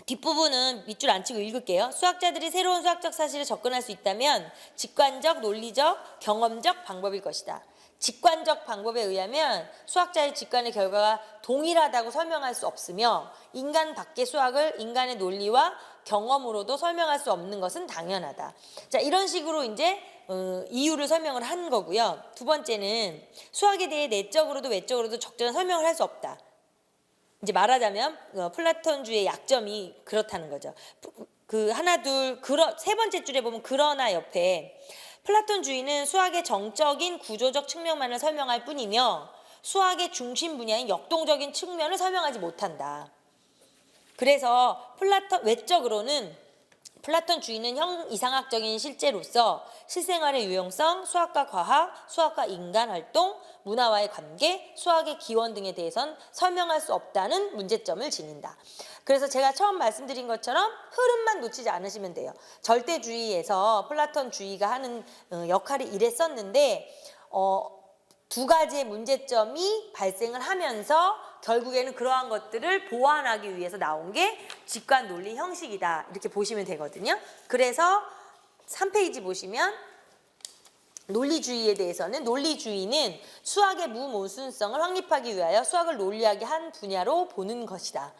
뒷부분은 밑줄 안 치고 읽을게요. 수학자들이 새로운 수학적 사실에 접근할 수 있다면 직관적, 논리적, 경험적 방법일 것이다. 직관적 방법에 의하면 수학자의 직관의 결과가 동일하다고 설명할 수 없으며 인간 밖의 수학을 인간의 논리와 경험으로도 설명할 수 없는 것은 당연하다. 자, 이런 식으로 이제 이유를 설명을 한 거고요. 두 번째는 수학에 대해 내적으로도 외적으로도 적절한 설명을 할 수 없다. 이제 말하자면 플라톤주의의 약점이 그렇다는 거죠. 그 하나, 둘, 세 번째 줄에 보면 그러나 옆에 플라톤주의는 수학의 정적인 구조적 측면만을 설명할 뿐이며 수학의 중심 분야인 역동적인 측면을 설명하지 못한다. 그래서 외적으로는 플라톤주의는 형 이상학적인 실제로서 실생활의 유용성, 수학과 과학, 수학과 인간 활동, 문화와의 관계, 수학의 기원 등에 대해선 설명할 수 없다는 문제점을 지닌다. 그래서 제가 처음 말씀드린 것처럼 흐름만 놓치지 않으시면 돼요. 절대주의에서 플라톤주의가 하는 역할이 이랬었는데 두 가지의 문제점이 발생을 하면서 결국에는 그러한 것들을 보완하기 위해서 나온 게 직관 논리 형식이다. 이렇게 보시면 되거든요. 그래서 3페이지 보시면 논리주의에 대해서는 논리주의는 수학의 무모순성을 확립하기 위하여 수학을 논리학의 한 분야로 보는 것이다.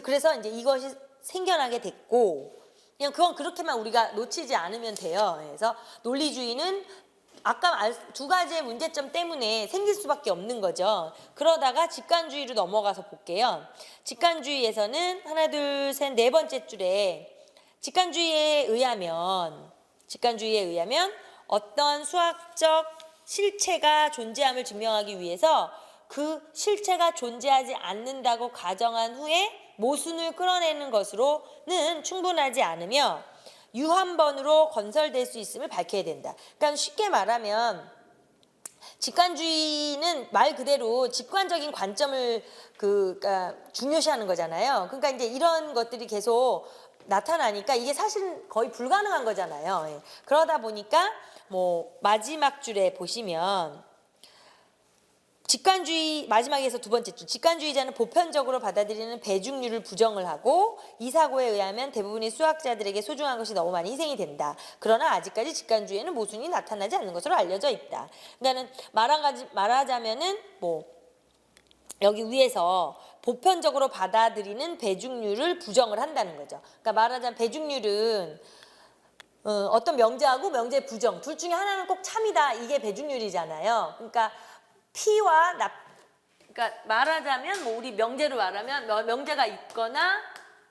그래서 이제 이것이 생겨나게 됐고 그냥 그건 그렇게만 우리가 놓치지 않으면 돼요. 그래서 논리주의는 아까 두 가지의 문제점 때문에 생길 수밖에 없는 거죠. 그러다가 직관주의로 넘어가서 볼게요. 직관주의에서는 하나, 둘, 셋, 네 번째 줄에 직관주의에 의하면 어떤 수학적 실체가 존재함을 증명하기 위해서 그 실체가 존재하지 않는다고 가정한 후에 모순을 끌어내는 것으로는 충분하지 않으며 유한번으로 건설될 수 있음을 밝혀야 된다. 그러니까 쉽게 말하면 직관주의는 말 그대로 직관적인 관점을 그러니까 중요시하는 거잖아요. 그러니까 이제 이런 것들이 계속 나타나니까 이게 사실은 거의 불가능한 거잖아요. 그러다 보니까 뭐 마지막 줄에 보시면 직관주의 마지막에서 두 번째 줄 직관주의자는 보편적으로 받아들이는 배중률을 부정을 하고 이 사고에 의하면 대부분의 수학자들에게 소중한 것이 너무 많이 희생이 된다. 그러나 아직까지 직관주의에는 모순이 나타나지 않는 것으로 알려져 있다. 그러니까는 말하자면은 뭐 여기 위에서 보편적으로 받아들이는 배중률을 부정을 한다는 거죠. 그러니까 말하자면 배중률은 어떤 명제하고 명제 부정 둘 중에 하나는 꼭 참이다. 이게 배중률이잖아요. 그러니까 P와 그러니까 말하자면 뭐 우리 명제로 말하면 명제가 있거나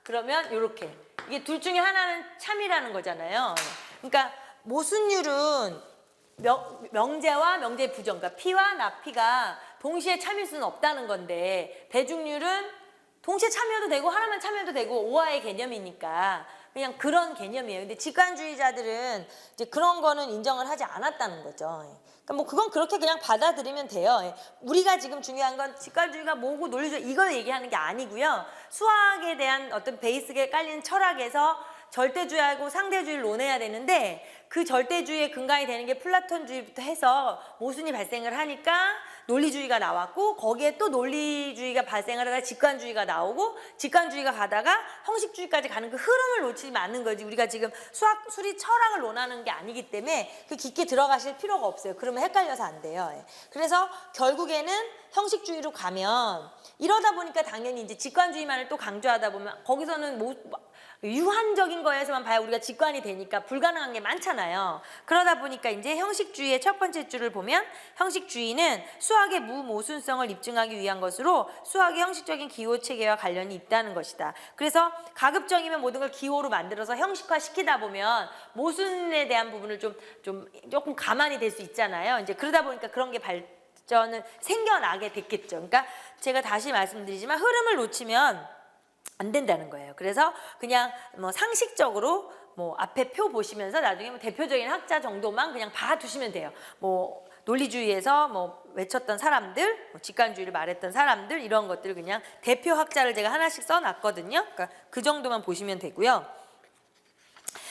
그러면 이렇게 이게 둘 중에 하나는 참이라는 거잖아요. 그러니까 모순율은 명제와 명제 부정, 그러니까 P와 나P가 동시에 참일 수는 없다는 건데 배중률은 동시에 참여도 되고 하나만 참여도 되고 오화의 개념이니까 그냥 그런 개념이에요. 근데 직관주의자들은 이제 그런 거는 인정을 하지 않았다는 거죠. 그러니까 뭐 그건 그렇게 그냥 받아들이면 돼요. 우리가 지금 중요한 건 직관주의가 뭐고 논리주의 이걸 얘기하는 게 아니고요. 수학에 대한 어떤 베이스에 깔리는 철학에서 절대주의하고 상대주의를 논해야 되는데 그 절대주의의 근간이 되는 게 플라톤주의부터 해서 모순이 발생을 하니까 논리주의가 나왔고 거기에 또 논리주의가 발생을 하다가 직관주의가 나오고 직관주의가 가다가 형식주의까지 가는 그 흐름을 놓치지 않는 거지. 우리가 지금 수리 철학을 논하는 게 아니기 때문에 그 깊게 들어가실 필요가 없어요. 그러면 헷갈려서 안 돼요. 그래서 결국에는 형식주의로 가면 이러다 보니까 당연히 이제 직관주의만을 또 강조하다 보면 거기서는 유한적인 거에서만 봐야 우리가 직관이 되니까 불가능한 게 많잖아요. 그러다 보니까 이제 형식주의의 첫 번째 줄을 보면 형식주의는 수학의 무모순성을 입증하기 위한 것으로 수학의 형식적인 기호 체계와 관련이 있다는 것이다. 그래서 가급적이면 모든 걸 기호로 만들어서 형식화 시키다 보면 모순에 대한 부분을 조금 가만히 될 수 있잖아요. 이제 그러다 보니까 그런 게 발전은 생겨나게 됐겠죠. 그러니까 제가 다시 말씀드리지만 흐름을 놓치면 안 된다는 거예요. 그래서 그냥 뭐 상식적으로 뭐 앞에 표 보시면서 나중에 뭐 대표적인 학자 정도만 그냥 봐두시면 돼요. 뭐 논리주의에서 뭐 외쳤던 사람들, 뭐 직관주의를 말했던 사람들 이런 것들 그냥 대표 학자를 제가 하나씩 써놨거든요. 그러니까 그 정도만 보시면 되고요.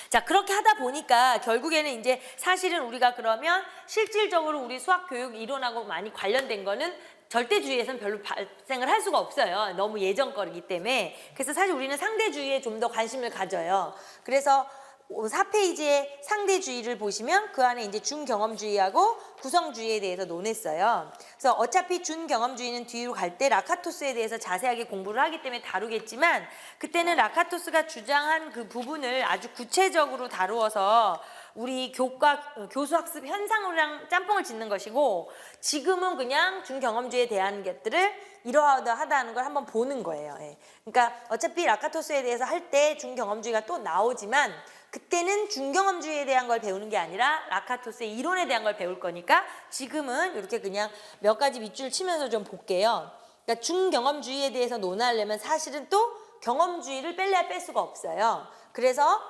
자, 그렇게 하다 보니까 결국에는 이제 사실은 우리가 그러면 실질적으로 우리 수학 교육 이론하고 많이 관련된 거는 절대주의에서는 별로 발생을 할 수가 없어요. 너무 예전 거이기 때문에. 그래서 사실 우리는 상대주의에 좀 더 관심을 가져요. 그래서 4페이지에 상대주의를 보시면 그 안에 이제 준경험주의하고 구성주의에 대해서 논했어요. 그래서 어차피 준경험주의는 뒤로 갈 때 라카토스에 대해서 자세하게 공부를 하기 때문에 다루겠지만 그때는 라카토스가 주장한 그 부분을 아주 구체적으로 다루어서 우리 교수학습 현상이랑 짬뽕을 짓는 것이고 지금은 그냥 준경험주의에 대한 것들을 이러하다는 걸 한번 보는 거예요. 그러니까 어차피 라카토스에 대해서 할 때 준경험주의가 또 나오지만 그때는 준경험주의에 대한 걸 배우는 게 아니라 라카토스의 이론에 대한 걸 배울 거니까 지금은 이렇게 그냥 몇 가지 밑줄 치면서 좀 볼게요. 그러니까 준경험주의에 대해서 논하려면 사실은 또 경험주의를 뺄래야 뺄 수가 없어요. 그래서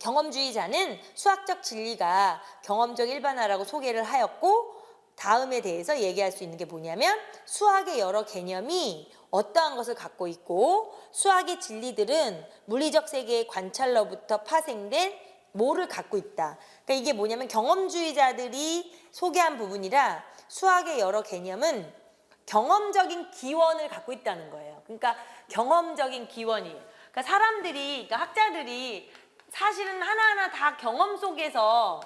경험주의자는 수학적 진리가 경험적 일반화라고 소개를 하였고, 다음에 대해서 얘기할 수 있는 게 뭐냐면 수학의 여러 개념이 어떠한 것을 갖고 있고 수학의 진리들은 물리적 세계의 관찰로부터 파생된 뭐를 갖고 있다. 그러니까 이게 뭐냐면 경험주의자들이 소개한 부분이라 수학의 여러 개념은 경험적인 기원을 갖고 있다는 거예요. 그러니까 경험적인 기원이에요. 그러니까 사람들이, 그러니까 학자들이 사실은 하나하나 다 경험 속에서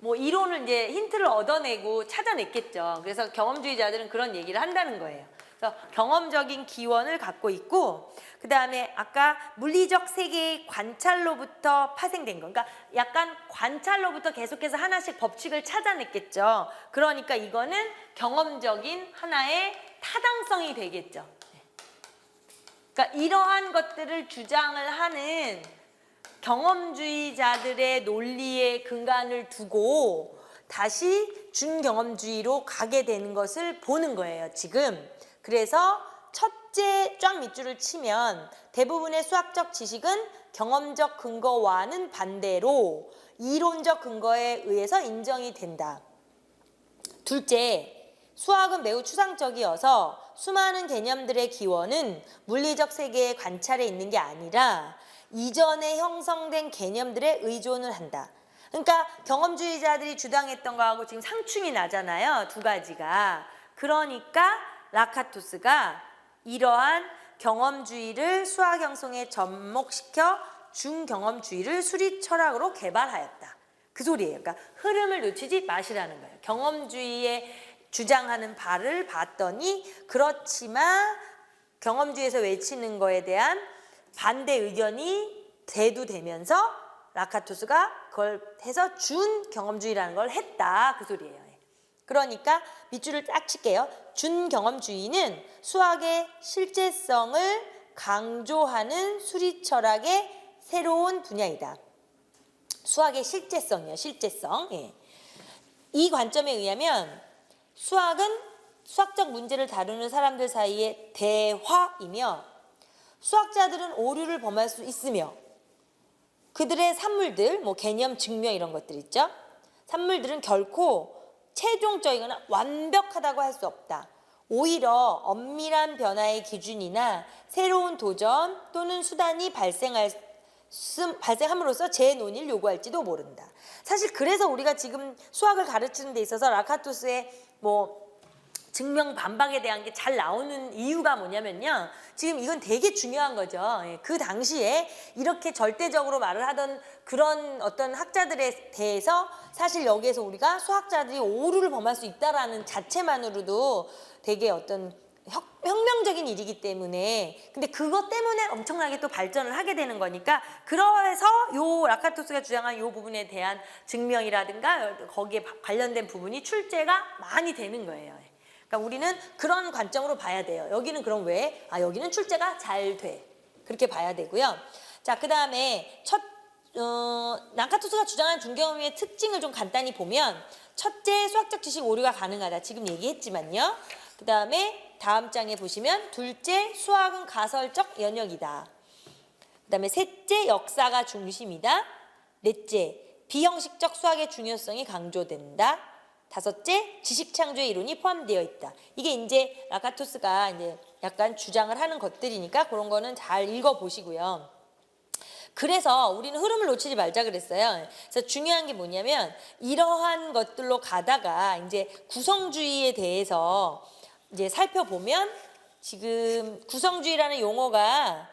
뭐 이론을 이제 힌트를 얻어내고 찾아냈겠죠. 그래서 경험주의자들은 그런 얘기를 한다는 거예요. 그래서 경험적인 기원을 갖고 있고, 그 다음에 아까 물리적 세계의 관찰로부터 파생된 거. 그러니까 약간 관찰로부터 계속해서 하나씩 법칙을 찾아냈겠죠. 그러니까 이거는 경험적인 하나의 타당성이 되겠죠. 그러니까 이러한 것들을 주장을 하는 경험주의자들의 논리의 근간을 두고 다시 준경험주의로 가게 되는 것을 보는 거예요, 지금. 그래서 첫째 쫙 밑줄을 치면 대부분의 수학적 지식은 경험적 근거와는 반대로 이론적 근거에 의해서 인정이 된다. 둘째, 수학은 매우 추상적이어서 수많은 개념들의 기원은 물리적 세계의 관찰에 있는 게 아니라 이전에 형성된 개념들에 의존을 한다. 그러니까 경험주의자들이 주장했던 거하고 지금 상충이 나잖아요. 두 가지가. 그러니까 라카토스가 이러한 경험주의를 수학 형성에 접목시켜 준경험주의를 수리 철학으로 개발하였다. 그 소리예요. 그러니까 흐름을 놓치지 마시라는 거예요. 경험주의에 주장하는 바를 봤더니 그렇지만 경험주의에서 외치는 거에 대한 반대 의견이 대두되면서 라카토스가 그걸 해서 준경험주의라는 걸 했다. 그 소리예요. 그러니까 밑줄을 딱 칠게요. 준경험주의는 수학의 실제성을 강조하는 수리 철학의 새로운 분야이다. 수학의 실제성이요. 실제성. 예. 이 관점에 의하면 수학은 수학적 문제를 다루는 사람들 사이의 대화이며 수학자들은 오류를 범할 수 있으며 그들의 산물들, 뭐 개념, 증명 이런 것들 있죠. 산물들은 결코 최종적이거나 완벽하다고 할 수 없다. 오히려 엄밀한 변화의 기준이나 새로운 도전 또는 수단이 발생함으로써 재논의를 요구할지도 모른다. 사실 그래서 우리가 지금 수학을 가르치는 데 있어서 라카토스의 뭐 증명 반박에 대한 게 잘 나오는 이유가 뭐냐면요. 지금 이건 되게 중요한 거죠. 그 당시에 이렇게 절대적으로 말을 하던 그런 어떤 학자들에 대해서 사실 여기에서 우리가 수학자들이 오류를 범할 수 있다라는 자체만으로도 되게 어떤 혁명적인 일이기 때문에 근데 그것 때문에 엄청나게 또 발전을 하게 되는 거니까 그래서 요 라카토스가 주장한 요 부분에 대한 증명이라든가 거기에 관련된 부분이 출제가 많이 되는 거예요. 그러니까 우리는 그런 관점으로 봐야 돼요. 여기는 그럼 왜? 여기는 출제가 잘 돼. 그렇게 봐야 되고요. 자, 그 다음에 라카토스가 주장한 준경험의 특징을 좀 간단히 보면 첫째, 수학적 지식 오류가 가능하다. 지금 얘기했지만요. 그 다음에 다음 장에 보시면 둘째, 수학은 가설적 영역이다. 그 다음에 셋째, 역사가 중심이다. 넷째, 비형식적 수학의 중요성이 강조된다. 다섯째, 지식창조의 이론이 포함되어 있다. 이게 이제 라카토스가 이제 약간 주장을 하는 것들이니까 그런 거는 잘 읽어보시고요. 그래서 우리는 흐름을 놓치지 말자 그랬어요. 그래서 중요한 게 뭐냐면 이러한 것들로 가다가 이제 구성주의에 대해서 이제 살펴보면 지금 구성주의라는 용어가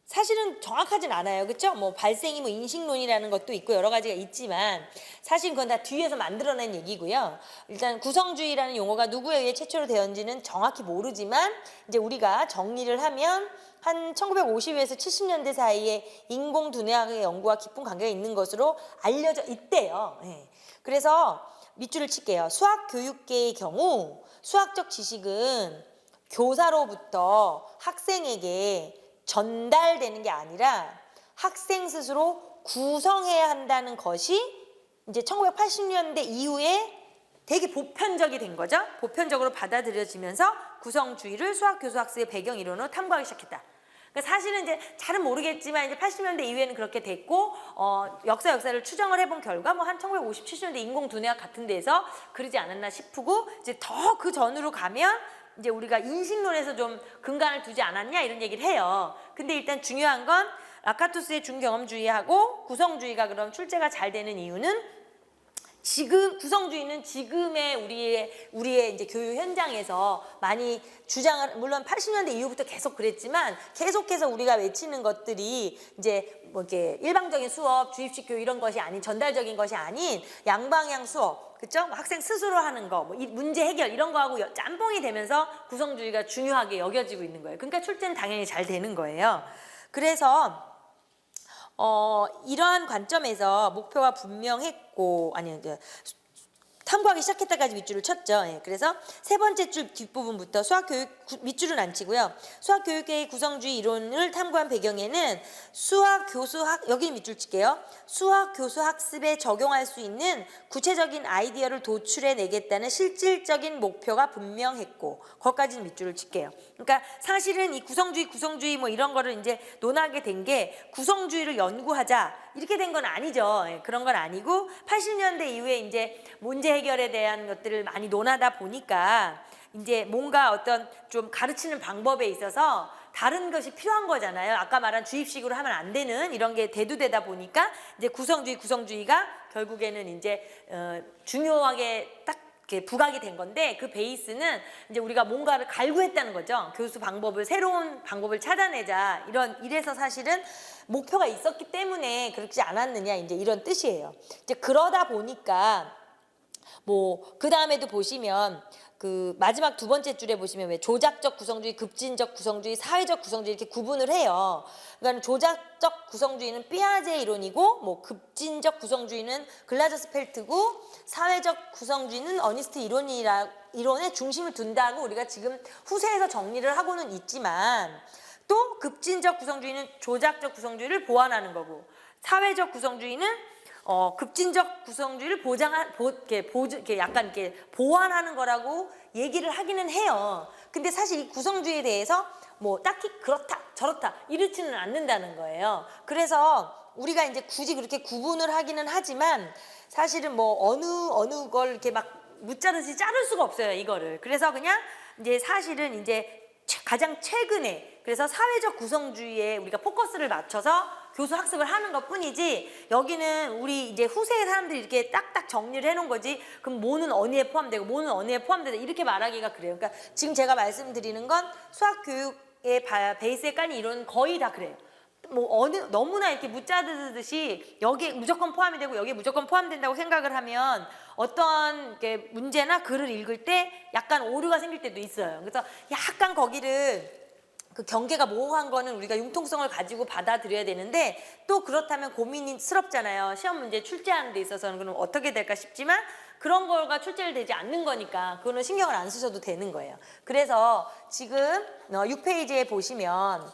사실은 정확하진 않아요. 그렇죠? 뭐 발생이 뭐 인식론이라는 것도 있고 여러 가지가 있지만 사실 그건 다 뒤에서 만들어낸 얘기고요. 일단 구성주의라는 용어가 누구에 의해 최초로 되었는지는 정확히 모르지만 이제 우리가 정리를 하면 한 1950에서 70년대 사이에 인공두뇌학의 연구와 깊은 관계가 있는 것으로 알려져 있대요. 네. 그래서 밑줄을 칠게요. 수학교육계의 경우 수학적 지식은 교사로부터 학생에게 전달되는 게 아니라 학생 스스로 구성해야 한다는 것이 이제 1980년대 이후에 되게 보편적이 된 거죠. 보편적으로 받아들여지면서 구성주의를 수학교수 학습의 배경 이론으로 탐구하기 시작했다. 그러니까 사실은 이제 잘은 모르겠지만 이제 80년대 이후에는 그렇게 됐고 역사를 추정을 해본 결과 뭐 한 1950, 70년대 인공두뇌학 같은 데서 그러지 않았나 싶고 이제 더 그 전으로 가면 이제 우리가 인식론에서 좀 근간을 두지 않았냐 이런 얘기를 해요. 근데 일단 중요한 건 라카토스의 준경험주의하고 구성주의가 그럼 출제가 잘 되는 이유는 지금 구성주의는 지금의 우리의 이제 교육 현장에서 많이 주장을 물론 80년대 이후부터 계속 그랬지만 계속해서 우리가 외치는 것들이 이제 뭐 이렇게 일방적인 수업, 주입식 교육 이런 것이 아닌 전달적인 것이 아닌 양방향 수업, 그렇죠? 학생 스스로 하는 거, 뭐 문제 해결 이런 거하고 짬뽕이 되면서 구성주의가 중요하게 여겨지고 있는 거예요. 그러니까 출제는 당연히 잘 되는 거예요. 그래서 이러한 관점에서 목표가 분명했고 이제 탐구하기 시작했다까지 밑줄을 쳤죠. 예, 그래서 세 번째 줄 뒷부분부터 수학교육 밑줄은 안 치고요. 수학교육계의 구성주의 이론을 탐구한 배경에는 여기 밑줄 칠게요. 수학교수 학습에 적용할 수 있는 구체적인 아이디어를 도출해내겠다는 실질적인 목표가 분명했고 거기까지는 밑줄을 칠게요. 그러니까 사실은 이 구성주의 뭐 이런 거를 이제 논하게 된 게 구성주의를 연구하자 이렇게 된 건 아니죠. 예, 그런 건 아니고 80년대 이후에 이제 문제 해결에 대한 것들을 많이 논하다 보니까 이제 뭔가 어떤 좀 가르치는 방법에 있어서 다른 것이 필요한 거잖아요. 아까 말한 주입식으로 하면 안 되는 이런 게 대두되다 보니까 이제 구성주의가 결국에는 이제 중요하게 딱 이렇게 부각이 된 건데 그 베이스는 이제 우리가 뭔가를 갈구했다는 거죠. 새로운 방법을 찾아내자 이래서 사실은 목표가 있었기 때문에 그렇지 않았느냐 이제 이런 뜻이에요. 이제 그러다 보니까 뭐 그 다음에도 보시면 그 마지막 두 번째 줄에 보시면 왜 조작적 구성주의, 급진적 구성주의, 사회적 구성주의 이렇게 구분을 해요. 그러니까 조작적 구성주의는 피아제 이론이고 뭐 급진적 구성주의는 글라저스펠트고 사회적 구성주의는 어니스트 이론의 중심을 둔다고 우리가 지금 후세에서 정리를 하고는 있지만 또 급진적 구성주의는 조작적 구성주의를 보완하는 거고 사회적 구성주의는 급진적 구성주의를 약간 이렇게 보완하는 거라고 얘기를 하기는 해요. 근데 사실 이 구성주의에 대해서 뭐 딱히 그렇다 저렇다 이렇지는 않는다는 거예요. 그래서 우리가 이제 굳이 그렇게 구분을 하기는 하지만 사실은 뭐 어느 걸 이렇게 막 무자르듯이 자를 수가 없어요, 이거를. 그래서 그냥 이제 사실은 이제 가장 최근에 그래서 사회적 구성주의에 우리가 포커스를 맞춰서 교수 학습을 하는 것 뿐이지 여기는 우리 이제 후세의 사람들이 이렇게 딱딱 정리를 해놓은 거지 그럼 뭐는 어느에 포함되고 뭐는 어느에 포함되다 이렇게 말하기가 그래요. 그러니까 지금 제가 말씀드리는 건 수학교육의 베이스에 깔린 이론은 거의 다 그래요. 뭐 너무나 이렇게 무짜르듯이 여기에 무조건 포함이 되고 여기에 무조건 포함된다고 생각을 하면 어떤 문제나 글을 읽을 때 약간 오류가 생길 때도 있어요. 그래서 약간 거기를 그 경계가 모호한 거는 우리가 융통성을 가지고 받아들여야 되는데 또 그렇다면 고민스럽잖아요. 시험 문제 출제하는 데 있어서는 그럼 어떻게 될까 싶지만 그런 거가 출제를 되지 않는 거니까 그거는 신경을 안 쓰셔도 되는 거예요. 그래서 지금 6페이지에 보시면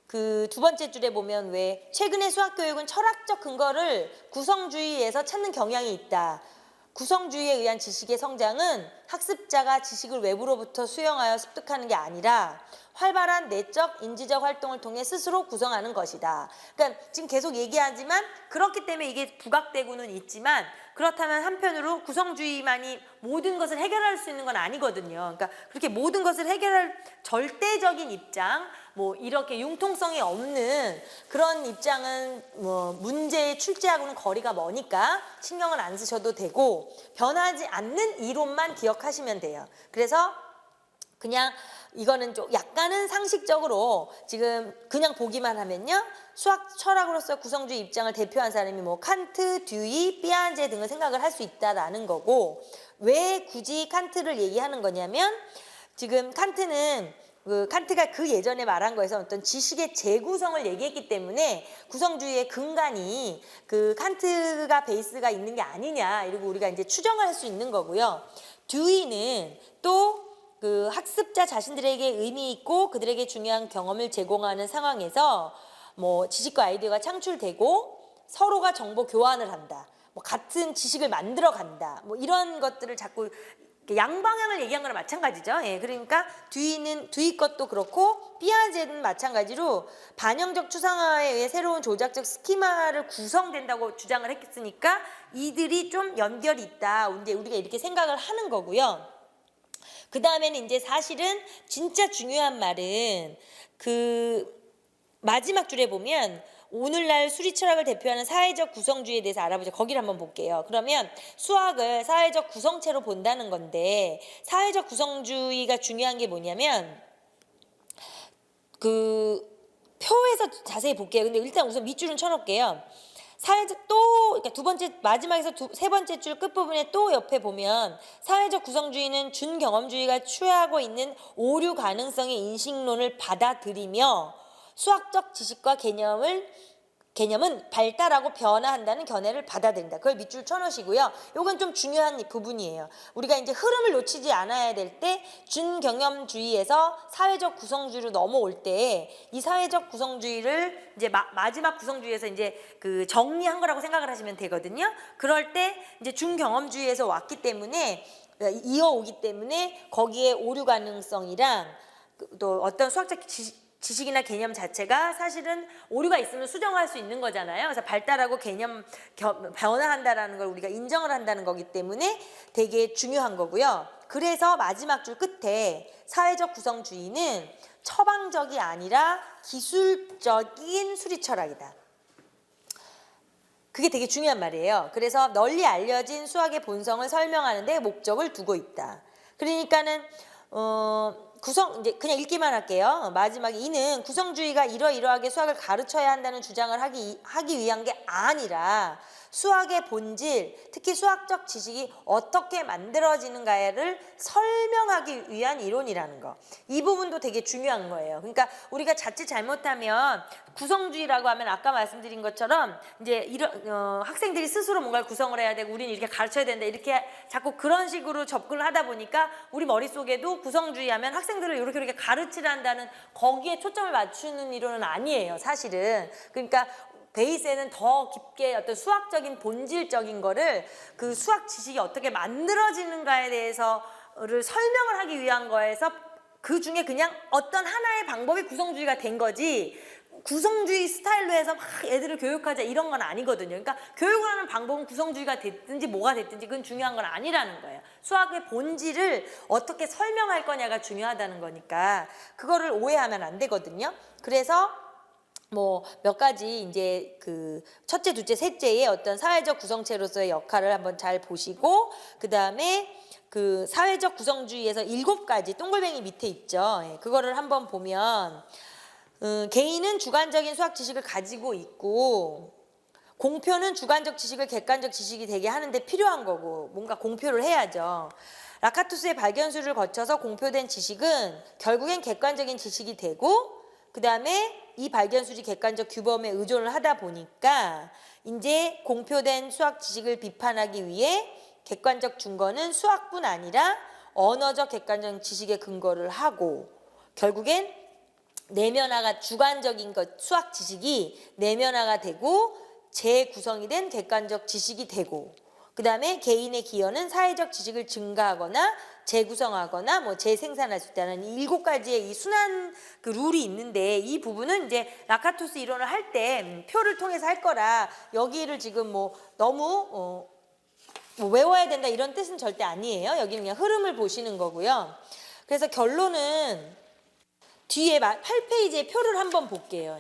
그 두 번째 줄에 보면 왜 최근의 수학교육은 철학적 근거를 구성주의에서 찾는 경향이 있다. 구성주의에 의한 지식의 성장은 학습자가 지식을 외부로부터 수용하여 습득하는 게 아니라 활발한 내적, 인지적 활동을 통해 스스로 구성하는 것이다. 그러니까 지금 계속 얘기하지만 그렇기 때문에 이게 부각되고는 있지만 그렇다면 한편으로 구성주의만이 모든 것을 해결할 수 있는 건 아니거든요. 그러니까 그렇게 모든 것을 해결할 절대적인 입장, 뭐 이렇게 융통성이 없는 그런 입장은 뭐 문제의 출제하고는 거리가 머니까 신경을 안 쓰셔도 되고 변하지 않는 이론만 기억하시면 돼요. 그래서 그냥 이거는 좀 약간은 상식적으로 지금 그냥 보기만 하면요. 수학 철학으로서 구성주의 입장을 대표한 사람이 뭐 칸트, 듀이, 피아제 등을 생각을 할 수 있다라는 거고 왜 굳이 칸트를 얘기하는 거냐면 지금 칸트가 그 예전에 말한 거에서 어떤 지식의 재구성을 얘기했기 때문에 구성주의의 근간이 그 칸트가 베이스가 있는 게 아니냐 이러고 우리가 이제 추정을 할 수 있는 거고요. 듀이는 또 그 학습자 자신들에게 의미 있고 그들에게 중요한 경험을 제공하는 상황에서 뭐 지식과 아이디어가 창출되고 서로가 정보 교환을 한다. 뭐 같은 지식을 만들어 간다. 뭐 이런 것들을 자꾸 양방향을 얘기한 거랑 마찬가지죠. 예, 그러니까 뒤 것도 그렇고 피아제는 마찬가지로 반영적 추상화에 의해 새로운 조작적 스키마를 구성된다고 주장을 했으니까 이들이 좀 연결이 있다. 이제 우리가 이렇게 생각을 하는 거고요. 그 다음에는 이제 사실은 진짜 중요한 말은 그 마지막 줄에 보면 오늘날 수리 철학을 대표하는 사회적 구성주의에 대해서 알아보자. 거기를 한번 볼게요. 그러면 수학을 사회적 구성체로 본다는 건데 사회적 구성주의가 중요한 게 뭐냐면 그 표에서 자세히 볼게요. 근데 일단 우선 밑줄은 쳐놓을게요. 사회적 그러니까 두 번째 마지막에서 세 번째 줄 끝부분에 또 옆에 보면 사회적 구성주의는 준경험주의가 취하고 있는 오류 가능성의 인식론을 받아들이며 수학적 지식과 개념은 발달하고 변화한다는 견해를 받아들인다. 그걸 밑줄 쳐놓으시고요. 이건 좀 중요한 부분이에요. 우리가 이제 흐름을 놓치지 않아야 될 때 준경험주의에서 사회적 구성주의로 넘어올 때 이 사회적 구성주의를 이제 마지막 구성주의에서 이제 그 정리한 거라고 생각을 하시면 되거든요. 그럴 때 이제 준경험주의에서 왔기 때문에 이어오기 때문에 거기에 오류 가능성이랑 또 어떤 수학적 지식이나 개념 자체가 사실은 오류가 있으면 수정할 수 있는 거잖아요. 그래서 발달하고 개념 변화한다라는 걸 우리가 인정을 한다는 거기 때문에 되게 중요한 거고요. 그래서 마지막 줄 끝에 사회적 구성주의는 처방적이 아니라 기술적인 수리 철학이다. 그게 되게 중요한 말이에요. 그래서 널리 알려진 수학의 본성을 설명하는 데 목적을 두고 있다. 그러니까는 이제 그냥 읽기만 할게요. 마지막에 이는 구성주의가 이러이러하게 수학을 가르쳐야 한다는 주장을 하기 위한 게 아니라 수학의 본질, 특히 수학적 지식이 어떻게 만들어지는가를 설명하기 위한 이론이라는 거. 이 부분도 되게 중요한 거예요. 그러니까 우리가 자칫 잘못하면 구성주의라고 하면 아까 말씀드린 것처럼 이제 학생들이 스스로 뭔가를 구성을 해야 되고 우리는 이렇게 가르쳐야 된다 이렇게 자꾸 그런 식으로 접근을 하다 보니까 우리 머릿속에도 구성주의 하면 학생들을 이렇게 가르치란다는 거기에 초점을 맞추는 이론은 아니에요. 사실은. 그러니까 베이스에는 더 깊게 어떤 수학적인 본질적인 거를 그 수학 지식이 어떻게 만들어지는가에 대해서를 설명을 하기 위한 거에서 그 중에 그냥 어떤 하나의 방법이 구성주의가 된 거지 구성주의 스타일로 해서 막 애들을 교육하자 이런 건 아니거든요. 그러니까 교육을 하는 방법은 구성주의가 됐든지 뭐가 됐든지 그건 중요한 건 아니라는 거예요. 수학의 본질을 어떻게 설명할 거냐가 중요하다는 거니까 그거를 오해하면 안 되거든요. 그래서 뭐 몇 가지 이제 그 첫째, 둘째, 셋째의 어떤 사회적 구성체로서의 역할을 한번 잘 보시고 그 다음에 그 사회적 구성주의에서 7가지 동글뱅이 밑에 있죠. 예, 그거를 한번 보면 개인은 주관적인 수학 지식을 가지고 있고 공표는 주관적 지식을 객관적 지식이 되게 하는데 필요한 거고 뭔가 공표를 해야죠. 라카투스의 발견수를 거쳐서 공표된 지식은 결국엔 객관적인 지식이 되고 그 다음에 이 발견술이 객관적 규범에 의존을 하다 보니까 이제 공표된 수학 지식을 비판하기 위해 객관적 증거는 수학뿐 아니라 언어적 객관적 지식에 근거를 하고 결국엔 내면화가 주관적인 것 수학 지식이 내면화가 되고 재구성이 된 객관적 지식이 되고 그 다음에 개인의 기여는 사회적 지식을 증가하거나 재구성하거나 뭐 재생산할 수 있다는 7가지의 이 순환 그 룰이 있는데 이 부분은 이제 라카투스 이론을 할 때 표를 통해서 할 거라 여기를 지금 뭐 너무 뭐 외워야 된다 이런 뜻은 절대 아니에요. 여기는 그냥 흐름을 보시는 거고요. 그래서 결론은 뒤에 8페이지의 표를 한번 볼게요.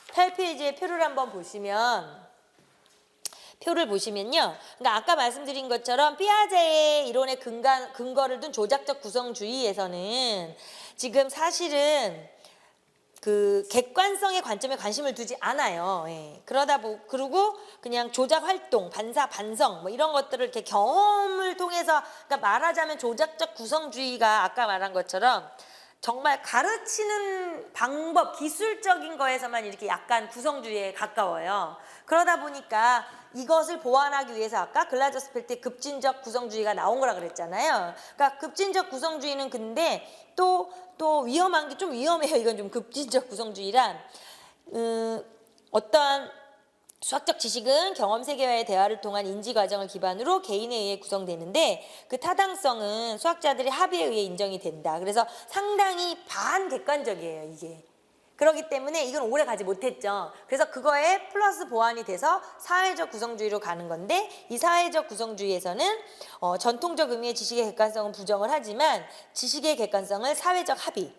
8페이지의 표를 한번 보시면요. 그러니까 아까 말씀드린 것처럼 피아제의 이론의 근거를 둔 조작적 구성주의에서는 지금 사실은 그 객관성의 관점에 관심을 두지 않아요. 예. 그리고 그냥 조작 활동, 반성 뭐 이런 것들을 이렇게 경험을 통해서 그러니까 말하자면 조작적 구성주의가 아까 말한 것처럼 정말 가르치는 방법, 기술적인 거에서만 이렇게 약간 구성주의에 가까워요. 그러다 보니까 이것을 보완하기 위해서 아까 글라저스펠트의 급진적 구성주의가 나온 거라 그랬잖아요. 그러니까 급진적 구성주의는 근데 또 위험한 게 좀 위험해요. 이건 좀 급진적 구성주의란 어떠한 수학적 지식은 경험 세계와의 대화를 통한 인지 과정을 기반으로 개인에 의해 구성되는데 그 타당성은 수학자들의 합의에 의해 인정이 된다. 그래서 상당히 반객관적이에요, 이게. 그렇기 때문에 이건 오래 가지 못했죠. 그래서 그거에 플러스 보완이 돼서 사회적 구성주의로 가는 건데 이 사회적 구성주의에서는 전통적 의미의 지식의 객관성은 부정을 하지만 지식의 객관성을 사회적 합의,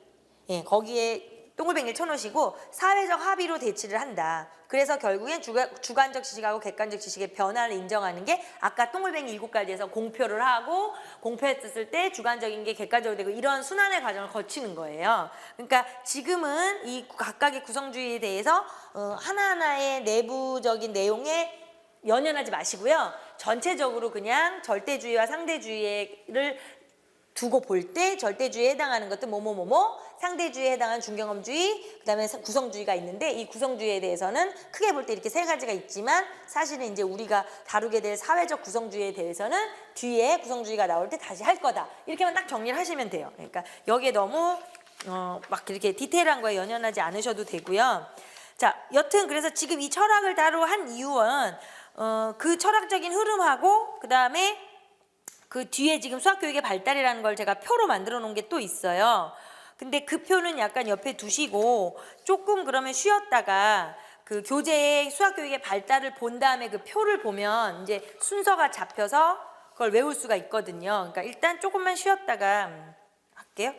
예, 거기에 동글뱅이를 쳐놓으시고 사회적 합의로 대치를 한다. 그래서 결국엔 주관적 지식하고 객관적 지식의 변화를 인정하는 게 아까 동글뱅이 7가지에서 공표를 하고 공표했을 때 주관적인 게 객관적으로 되고 이런 순환의 과정을 거치는 거예요. 그러니까 지금은 이 각각의 구성주의에 대해서 하나하나의 내부적인 내용에 연연하지 마시고요. 전체적으로 그냥 절대주의와 상대주의를 두고 볼 때 절대주의에 해당하는 것도 뭐뭐뭐뭐, 상대주의에 해당하는 준경험주의, 그다음에 구성주의가 있는데 이 구성주의에 대해서는 크게 볼 때 이렇게 3가지가 있지만 사실은 이제 우리가 다루게 될 사회적 구성주의에 대해서는 뒤에 구성주의가 나올 때 다시 할 거다. 이렇게만 딱 정리를 하시면 돼요. 그러니까 여기에 너무 막 이렇게 디테일한 거에 연연하지 않으셔도 되고요. 자, 여튼 그래서 지금 이 철학을 따로 한 이유는 그 철학적인 흐름하고 그다음에 그 뒤에 지금 수학교육의 발달이라는 걸 제가 표로 만들어 놓은 게 또 있어요. 근데 그 표는 약간 옆에 두시고 조금 그러면 쉬었다가 그 교재의 수학교육의 발달을 본 다음에 그 표를 보면 이제 순서가 잡혀서 그걸 외울 수가 있거든요. 그러니까 일단 조금만 쉬었다가 할게요.